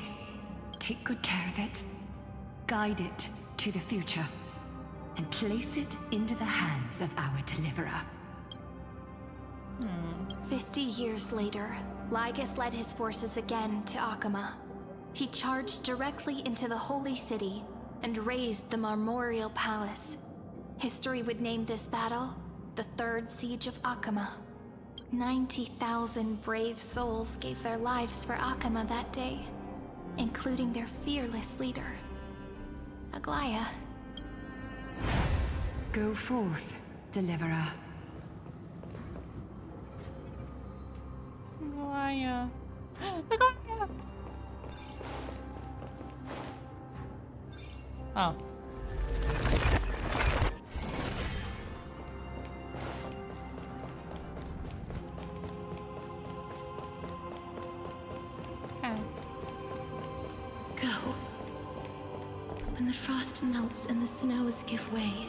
Take good care of it, guide it to the future, and place it into the hands of our deliverer. 50 years later, Lygus led his forces again to Akama. He charged directly into the Holy City and razed the Marmorial Palace. History would name this battle the Third Siege of Akama. 90,000 brave souls gave their lives for Akama that day, including their fearless leader, Aglaya. Go forth, deliverer. Aglaya. Aglaya. Oh. Go. When the frost melts and the snows give way,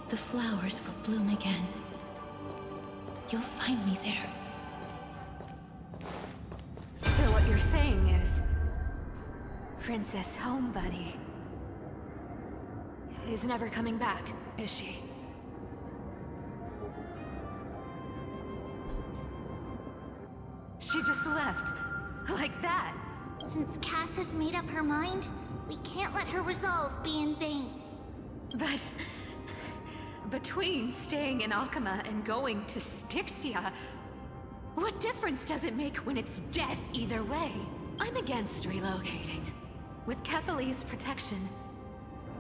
the flowers will bloom again. You'll find me there. So what you're saying is, Princess Homebuddy is never coming back, is she? She just left, like that. Since Cass has made up her mind, we can't let her resolve be in vain. between staying in Akama and going to Styxia, what difference does it make when it's death either way? I'm against relocating. With Kefali's protection,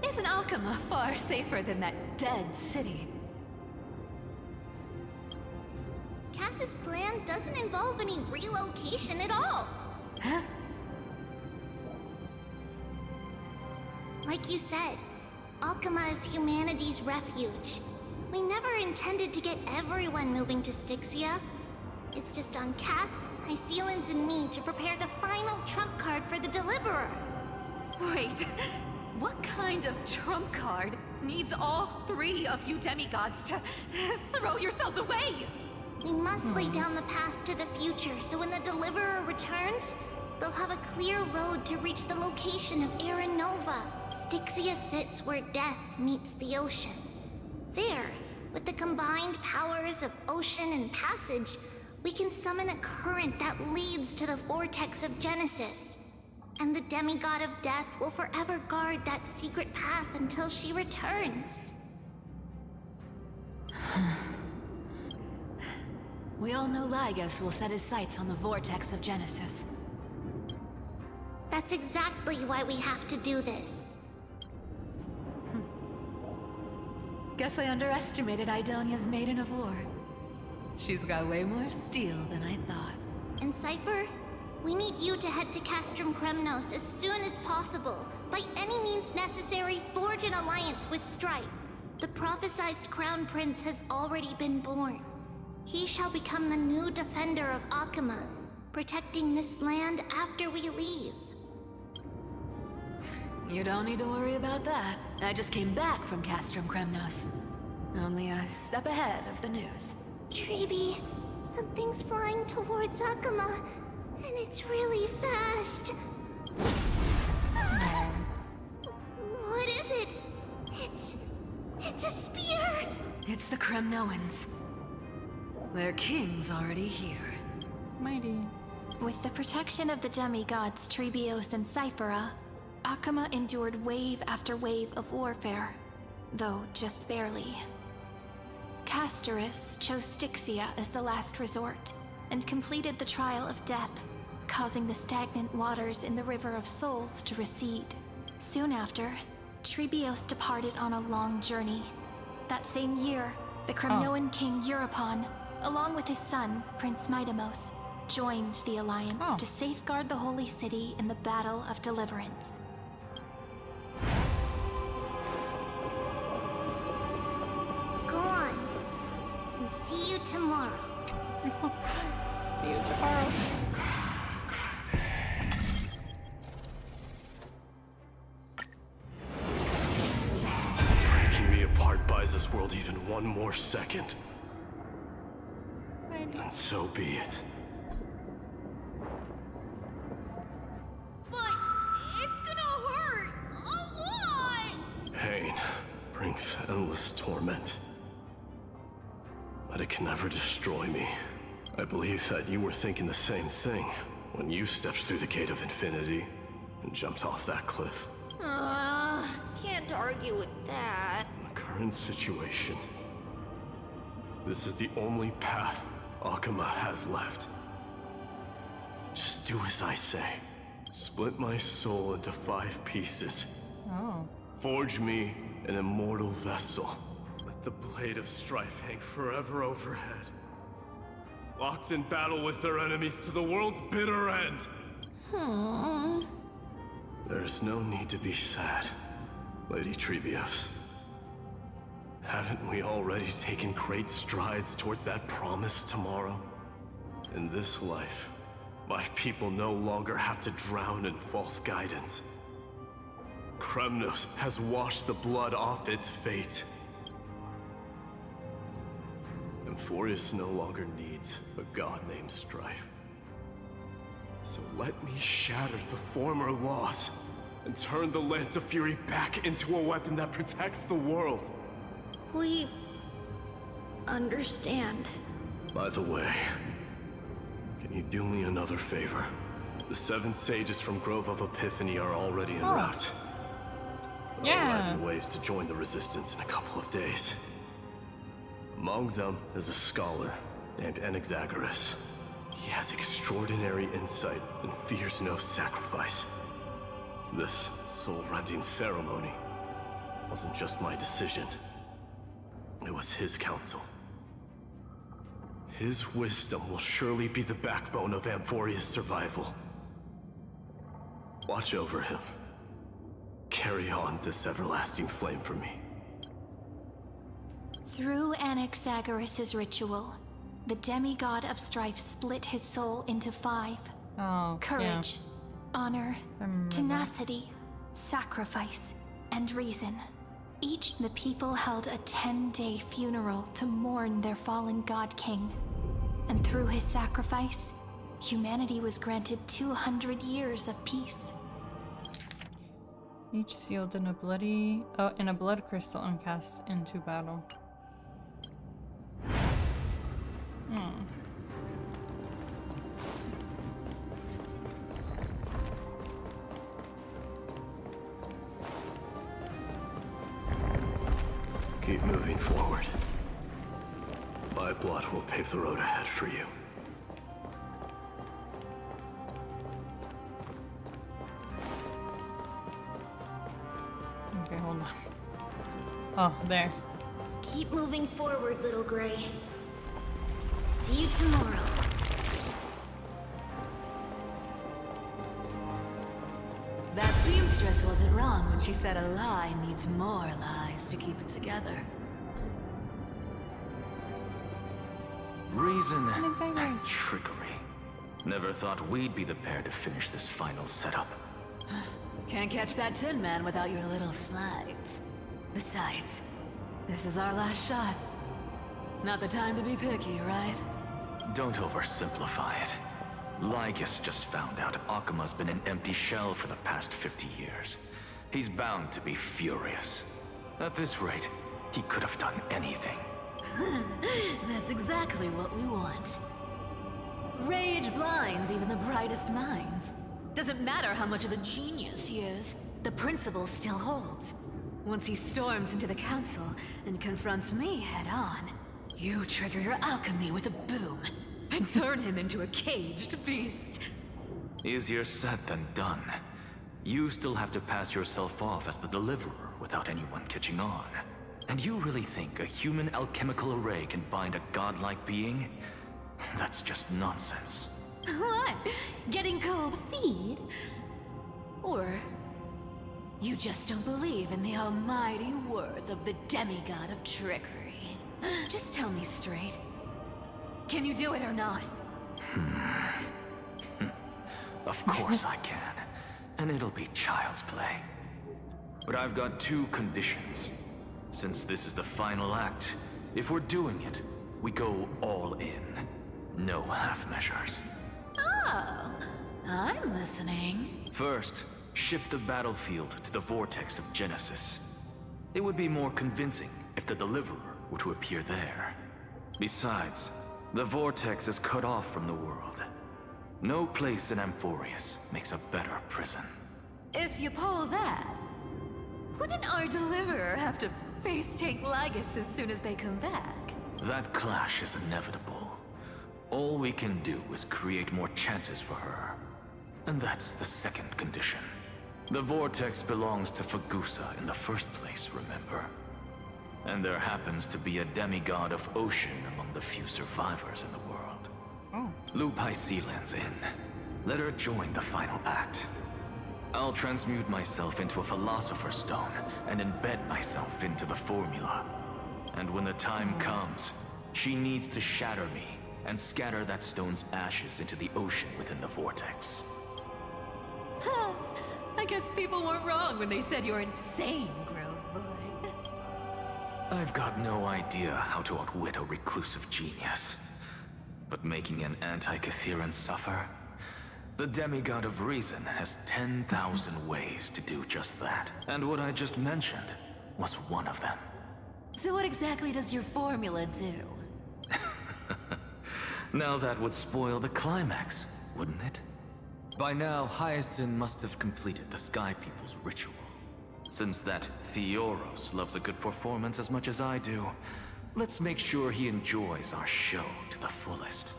isn't Akama far safer than that dead city? Cass's plan doesn't involve any relocation at all. Huh? Like you said, Akama is humanity's refuge. We never intended to get everyone moving to Styxia. It's just on Cass, Hycealans, and me to prepare the final trump card for the Deliverer. Wait, what kind of trump card needs all three of you demigods to throw yourselves away? We must lay down the path to the future so when the Deliverer returns, they'll have a clear road to reach the location of Era Nova. Styxia sits where death meets the ocean. There, with the combined powers of ocean and passage, we can summon a current that leads to the vortex of Genesis. And the demigod of death will forever guard that secret path until she returns. We all know Lygos will set his sights on the vortex of Genesis. That's exactly why we have to do this. Guess I underestimated Idonia's Maiden of War. She's got way more steel than I thought. And Cypher, we need you to head to Castrum Kremnos as soon as possible. By any means necessary, forge an alliance with Strife. The prophesized Crown Prince has already been born. He shall become the new defender of Akama, protecting this land after we leave. You don't need to worry about that. I just came back from Castrum Kremnos. Only a step ahead of the news. Treeby, something's flying towards Akama, and it's really fast. What is it? It's a spear! It's the Kremnoans. Their king's already here. Mighty. With the protection of the demigods Trebios and Cyphera, Akama endured wave after wave of warfare, though just barely. Castorus chose Styxia as the last resort, and completed the trial of death, causing the stagnant waters in the River of Souls to recede. Soon after, Trebios departed on a long journey. That same year, the Kremnoan king Europon, along with his son, Prince Midamos, joined the Alliance to safeguard the Holy City in the Battle of Deliverance. Go on. And see you tomorrow. See you tomorrow. Breaking me apart buys this world even one more second. And so be it. But it's gonna hurt a lot! Pain brings endless torment. But it can never destroy me. I believe that you were thinking the same thing when you stepped through the gate of infinity and jumped off that cliff. Can't argue with that. In the current situation, this is the only path Akama has left. Just do as I say. Split my soul into 5 pieces. Forge me an immortal vessel. Let the blade of strife hang forever overhead. Locked in battle with their enemies to the world's bitter end. There's no need to be sad, Lady Trebios. Haven't we already taken great strides towards that promised tomorrow? In this life, my people no longer have to drown in false guidance. Kremnos has washed the blood off its fate. Emphorius no longer needs a god named Strife. So let me shatter the former laws and turn the Lance of Fury back into a weapon that protects the world. We understand. By the way, can you do me another favor? The 7 sages from Grove of Epiphany are already en route. They'll arrive in waves to join the resistance in a couple of days. Among them is a scholar named Anaxagoras. He has extraordinary insight and fears no sacrifice. This soul-rending ceremony wasn't just my decision. It was his counsel. His wisdom will surely be the backbone of Amphoria's survival. Watch over him. Carry on this everlasting flame for me. Through Anaxagoras' ritual, the demigod of strife split his soul into 5. Oh, Courage, honor, remember. tenacity, sacrifice, and reason. Each the people held a 10-day funeral to mourn their fallen god king. And through his sacrifice, humanity was granted 200 years of peace. Each sealed in a blood crystal and cast into battle. Keep moving forward. My blood will pave the road ahead for you. Okay, hold on. Oh, there. Keep moving forward, little Gray. See you tomorrow. That seamstress wasn't wrong when she said a lie needs more lies to keep it together. Reason and trickery. Never thought we'd be the pair to finish this final setup. Can't catch that Tin Man without your little slides. Besides, this is our last shot. Not the time to be picky, right? Don't oversimplify it. Lygus just found out Akima's been an empty shell for the past 50 years. He's bound to be furious. At this rate, he could have done anything. That's exactly what we want. Rage blinds even the brightest minds. Doesn't matter how much of a genius he is, the principle still holds. Once he storms into the council and confronts me head-on, you trigger your alchemy with a boom and turn him into a caged beast. Easier said than done. You still have to pass yourself off as the deliverer without anyone catching on. And you really think a human alchemical array can bind a godlike being? That's just nonsense. What? Getting cold feet? Or you just don't believe in the almighty worth of the demigod of trickery? Just tell me straight. Can you do it or not? Of course I can. And it'll be child's play. But I've got 2 conditions. Since this is the final act, if we're doing it, we go all in. No half measures. Oh, I'm listening. First, shift the battlefield to the vortex of Genesis. It would be more convincing if the deliverer were to appear there. Besides, the vortex is cut off from the world. No place in Amphorius makes a better prison. If you pull that, wouldn't our deliverer have to face tank Lygus as soon as they come back? That clash is inevitable. All we can do is create more chances for her. And that's the second condition. The vortex belongs to Fagusa in the first place, remember? And there happens to be a demigod of ocean among the few survivors in the world. Oh. Lupai Sealand's in. Let her join the final act. I'll transmute myself into a Philosopher's Stone and embed myself into the formula. And when the time comes, she needs to shatter me and scatter that stone's ashes into the ocean within the vortex. Huh. I guess people weren't wrong when they said you're insane, Grove Boy. I've got no idea how to outwit a reclusive genius. But making an anti-Catheran suffer? The demigod of reason has 10,000 ways to do just that. And what I just mentioned was one of them. So what exactly does your formula do? Now that would spoil the climax, wouldn't it? By now, Hyacinth must have completed the Sky People's ritual. Since that Theoros loves a good performance as much as I do, let's make sure he enjoys our show to the fullest.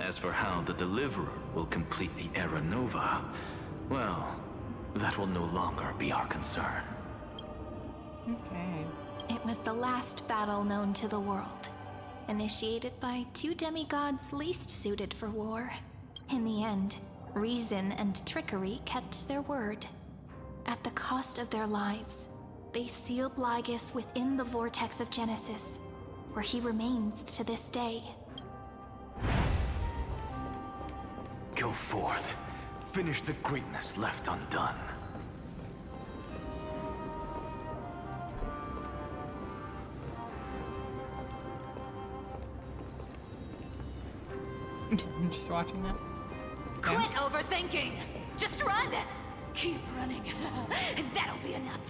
As for how the Deliverer will complete the Era Nova, well, that will no longer be our concern. Okay. It was the last battle known to the world, initiated by two demigods least suited for war. In the end, reason and trickery kept their word. At the cost of their lives, they sealed Lygus within the vortex of Genesis, where he remains to this day. Go forth. Finish the greatness left undone. I'm just watching that. Quit overthinking! Just run! Keep running, and that'll be enough.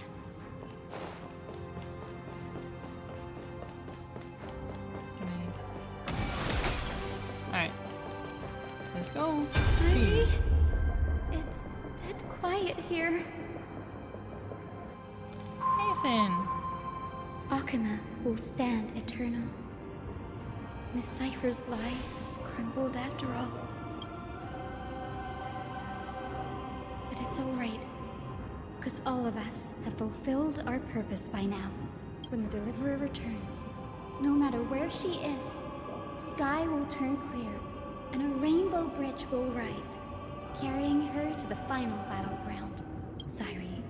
Alright. Let's go. Honey, it's dead quiet here. Mason. Akuma will stand eternal. Miss Cypher's lie has crumbled after all. But it's alright, because all of us have fulfilled our purpose by now. When the Deliverer returns, no matter where she is, sky will turn clear, and a rainbow bridge will rise, carrying her to the final battleground. Sairi,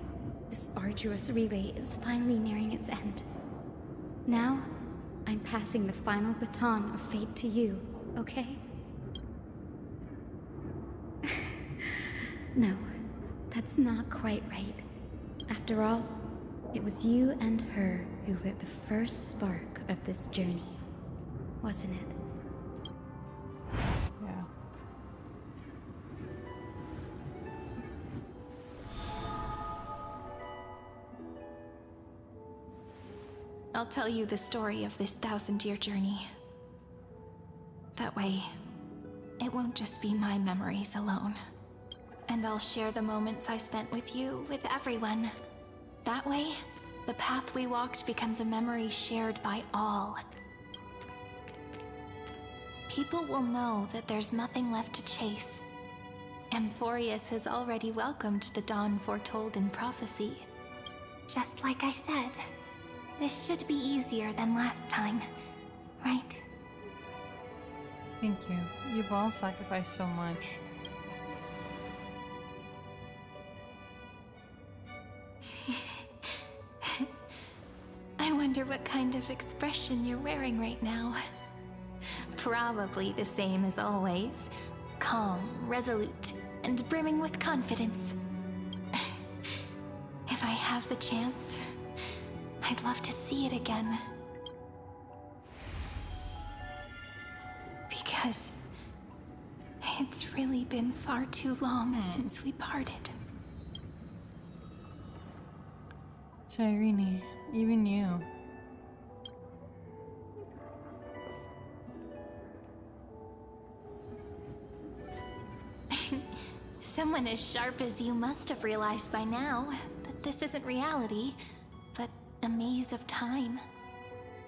this arduous relay is finally nearing its end. Now, I'm passing the final baton of fate to you, okay? No, that's not quite right. After all, it was you and her who lit the first spark of this journey, wasn't it? Yeah. I'll tell you the story of this 1000-year journey. That way, it won't just be my memories alone. And I'll share the moments I spent with you with everyone. That way, the path we walked becomes a memory shared by all. People will know that there's nothing left to chase. Amphorius has already welcomed the dawn foretold in prophecy. Just like I said, this should be easier than last time, right? Thank you. You've all sacrificed so much. I wonder what kind of expression you're wearing right now. Probably the same as always. Calm, resolute, and brimming with confidence. If I have the chance, I'd love to see it again. Because it's really been far too long since we parted. Irene, even you. Someone as sharp as you must have realized by now that this isn't reality, but a maze of time.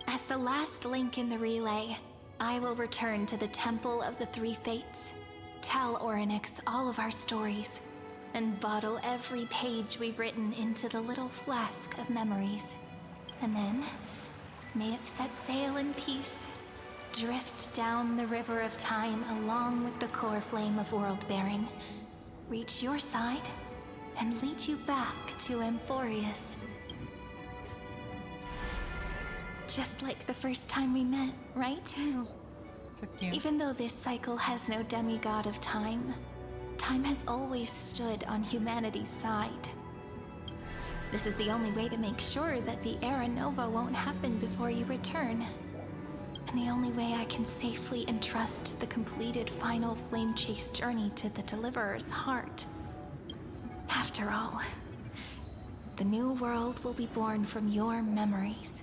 As the last link in the relay, I will return to the Temple of the Three Fates, tell Orynyx all of our stories, and bottle every page we've written into the little flask of memories. And then, may it set sail in peace, drift down the river of time along with the core flame of world-bearing, reach your side, and lead you back to Amphorius. Just like the first time we met, right? So cute. Even though this cycle has no demigod of time, time has always stood on humanity's side. This is the only way to make sure that the Era Nova won't happen before you return. And the only way I can safely entrust the completed final flame chase journey to the Deliverer's heart. After all, the new world will be born from your memories,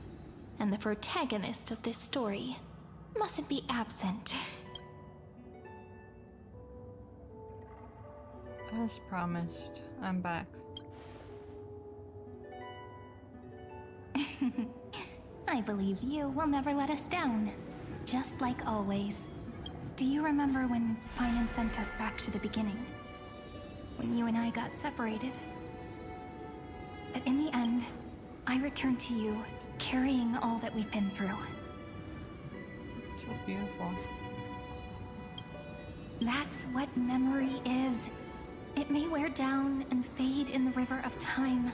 and the protagonist of this story mustn't be absent. As promised, I'm back. I believe you will never let us down. Just like always. Do you remember when Finan sent us back to the beginning? When you and I got separated? But in the end, I returned to you, carrying all that we've been through. So beautiful. That's what memory is. It may wear down and fade in the river of time,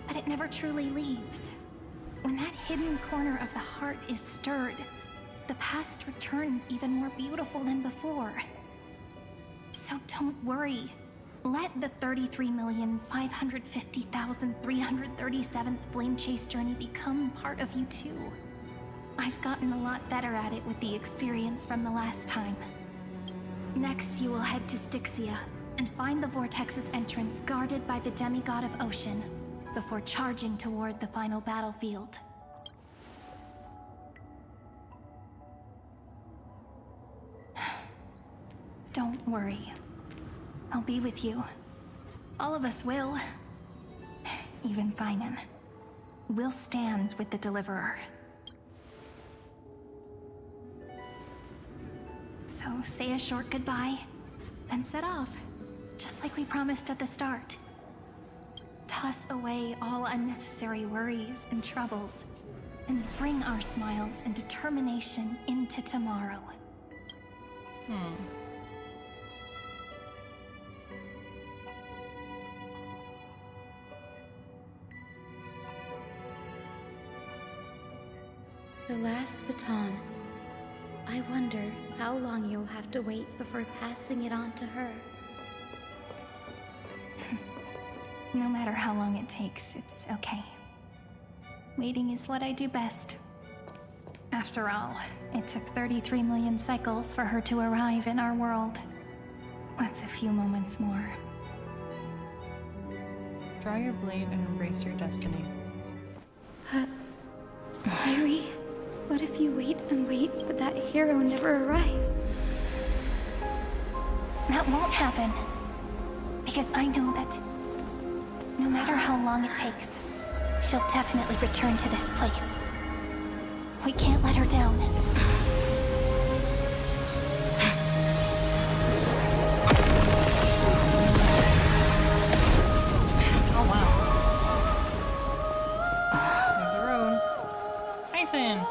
but it never truly leaves. When that hidden corner of the heart is stirred, the past returns even more beautiful than before. So don't worry. Let the 33,550,337th Flame Chase journey become part of you too. I've gotten a lot better at it with the experience from the last time. Next, you will head to Styxia and find the Vortex's entrance guarded by the demigod of ocean before charging toward the final battlefield. Don't worry. I'll be with you. All of us will. Even Finan. We'll stand with the Deliverer. So say a short goodbye, then set off, just like we promised at the start. Toss away all unnecessary worries and troubles, and bring our smiles and determination into tomorrow. The last baton. I wonder how long you'll have to wait before passing it on to her. No matter how long it takes, it's okay. Waiting is what I do best. After all, it took 33 million cycles for her to arrive in our world. What's a few moments more? Draw your blade and embrace your destiny. But, Sairi, what if you wait and wait, but that hero never arrives? That won't happen. Because I know that no matter how long it takes, she'll definitely return to this place. We can't let her down. Oh wow. There's the road. Mason!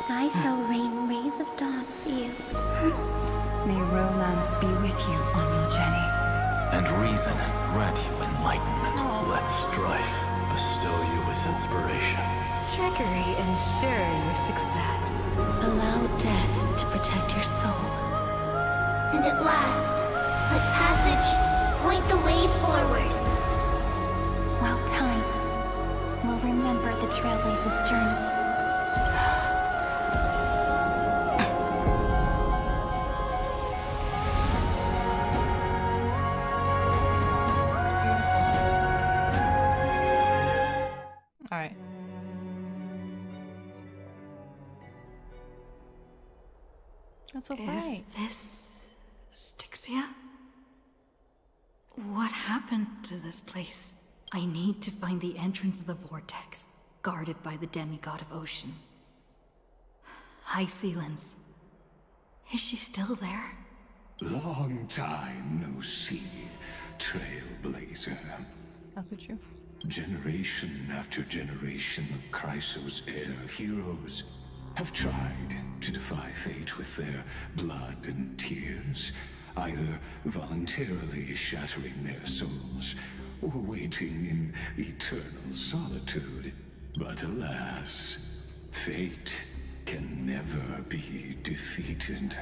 Sky shall rain rays of dawn for you. May romance be with you on your journey. And reason grant you enlightenment. Let strife bestow you with inspiration. Trickery ensure your success. Allow death to protect your soul. And at last, let passage point the way forward. Well, time will remember the Trailblazer's journey. Alright. That's okay. Is this Styxia? What happened to this place? I need to find the entrance of the vortex, guarded by the demigod of ocean. High Sealens. Is she still there? Long time no see, Trailblazer. How could you? Generation after generation of Chrysos Air heroes have tried to defy fate with their blood and tears, either voluntarily shattering their souls or waiting in eternal solitude. But alas, fate can never be defeated.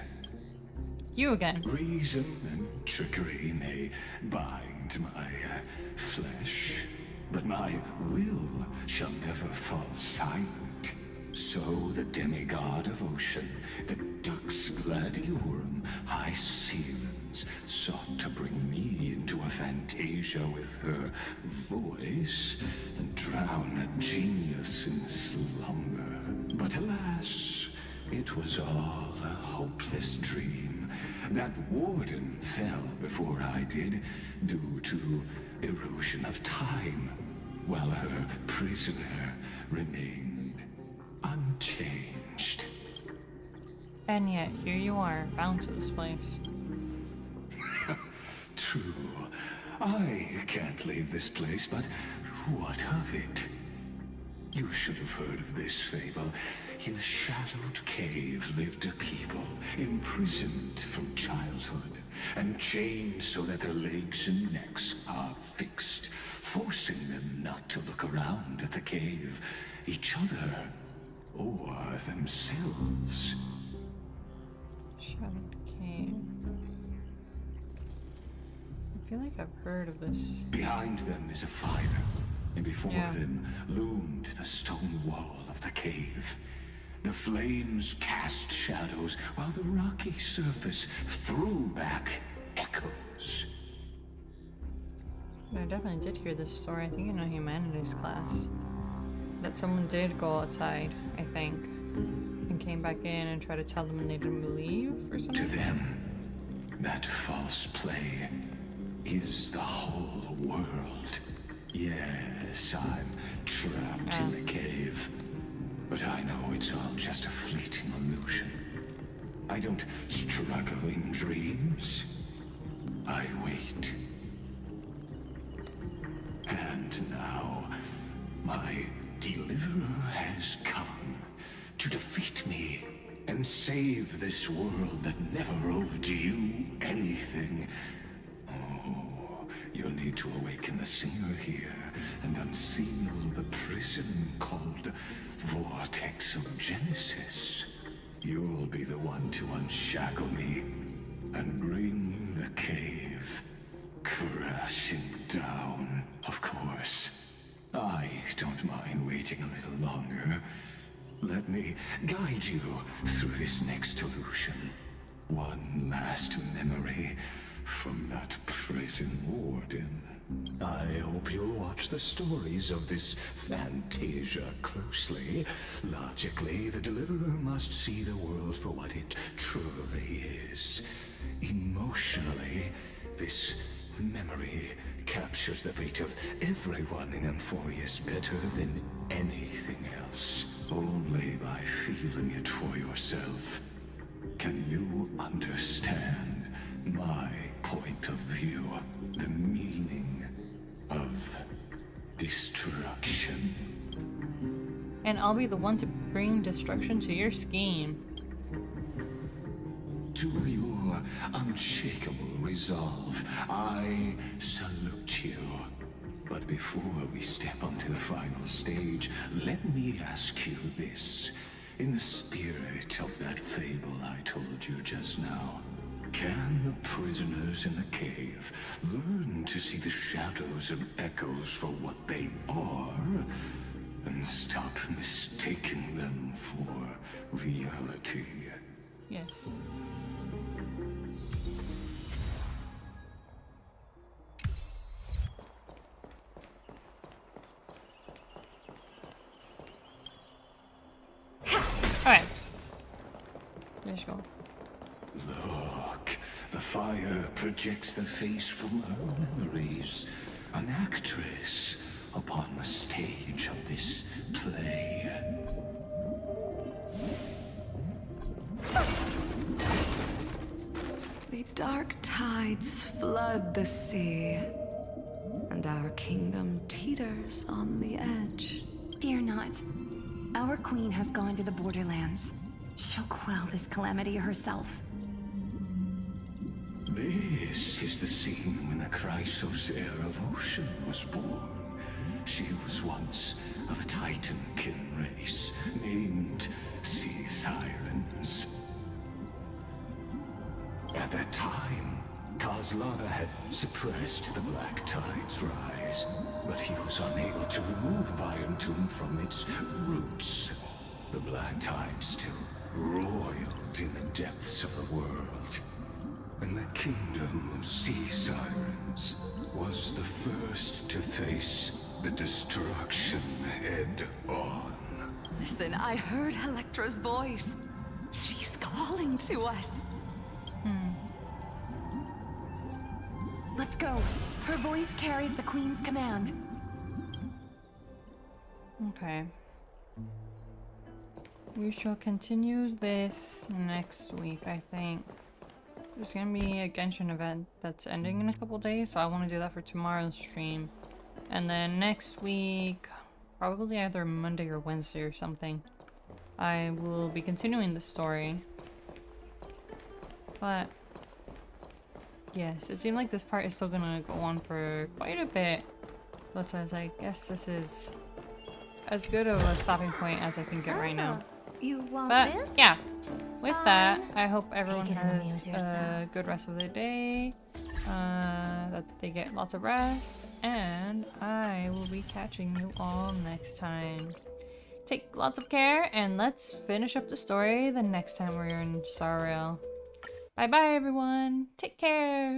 You again. Reason and trickery may bind my flesh, but my will shall never fall silent. So the demigod of ocean, the Dux Gladiorum, High Sealens, sought to bring me into a fantasia with her voice and drown a genius in slumber. But alas, it was all a hopeless dream. That warden fell before I did, due to erosion of time. while her prisoner remained unchanged. And yet, here you are, bound to this place. True. I can't leave this place, but what of it? You should have heard of this fable. In a shadowed cave lived a people, imprisoned from childhood, and chained so that their legs and necks are fixed, forcing them not to look around at the cave, each other, or themselves. Shadowed cave. I feel like I've heard of this. Behind them is a fire, and before them loomed the stone wall of the cave. The flames cast shadows, while the rocky surface threw back echoes. I definitely did hear this story, I think in a humanities class. That someone did go outside, I think, and came back in and tried to tell them and they didn't believe or something. To them, that false play is the whole world. Yes, I'm trapped in the cave. But I know it's all just a fleeting illusion. I don't struggle in dreams. I wait. And now, my deliverer has come to defeat me and save this world that never owed you anything. Oh, you'll need to awaken the singer here and unseal the prison called Vortex of Genesis. You'll be the one to unshackle me and bring the cave crashing down. Of course, I don't mind waiting a little longer. Let me guide you through this next illusion. One last memory from that prison warden. I hope you'll watch the stories of this Fantasia closely. Logically, the Deliverer must see the world for what it truly is. Emotionally, this memory captures the fate of everyone in Emphorius better than anything else. Only by feeling it for yourself can you understand my point of view, the meaning of destruction. And I'll be the one to bring destruction to your scheme. To your unshakable resolve, I salute you. But before we step onto the final stage, let me ask you this. In the spirit of that fable I told you just now, can the prisoners in the cave learn to see the shadows and echoes for what they are, and stop mistaking them for reality? Yes. Alright. Let's go. Look, the fire projects the face from her memories. An actress upon the stage of this play. The dark tides flood the sea, and our kingdom teeters on the edge. Fear not. Our queen has gone to the borderlands. She'll quell this calamity herself. This is the scene when the Chrysos heir of Ocean was born. She was once of a Titankin race named Sea Sirens. At that time, Kozlana had suppressed the Black Tide's rise, but he was unable to remove Iron Tomb from its roots. The Black Tide still roiled in the depths of the world, and the kingdom of Sea Sirens was the first to face the destruction head on. Listen, I heard Electra's voice. She's calling to us. Let's go. Her voice carries the queen's command. Okay. We shall continue this next week, I think. There's gonna be a Genshin event that's ending in a couple days, so I want to do that for tomorrow's stream. And then next week, probably either Monday or Wednesday or something, I will be continuing the story. But yes, it seemed like this part is still gonna go on for quite a bit. So I guess this is as good of a stopping point as I can get right now. You want But this? yeah, with that, I hope everyone Take it and has amuse a yourself. good rest of the day, that they get lots of rest, and I will be catching you all next time. Take lots of care, and let's finish up the story the next time we're in Sariel. Bye bye everyone, take care!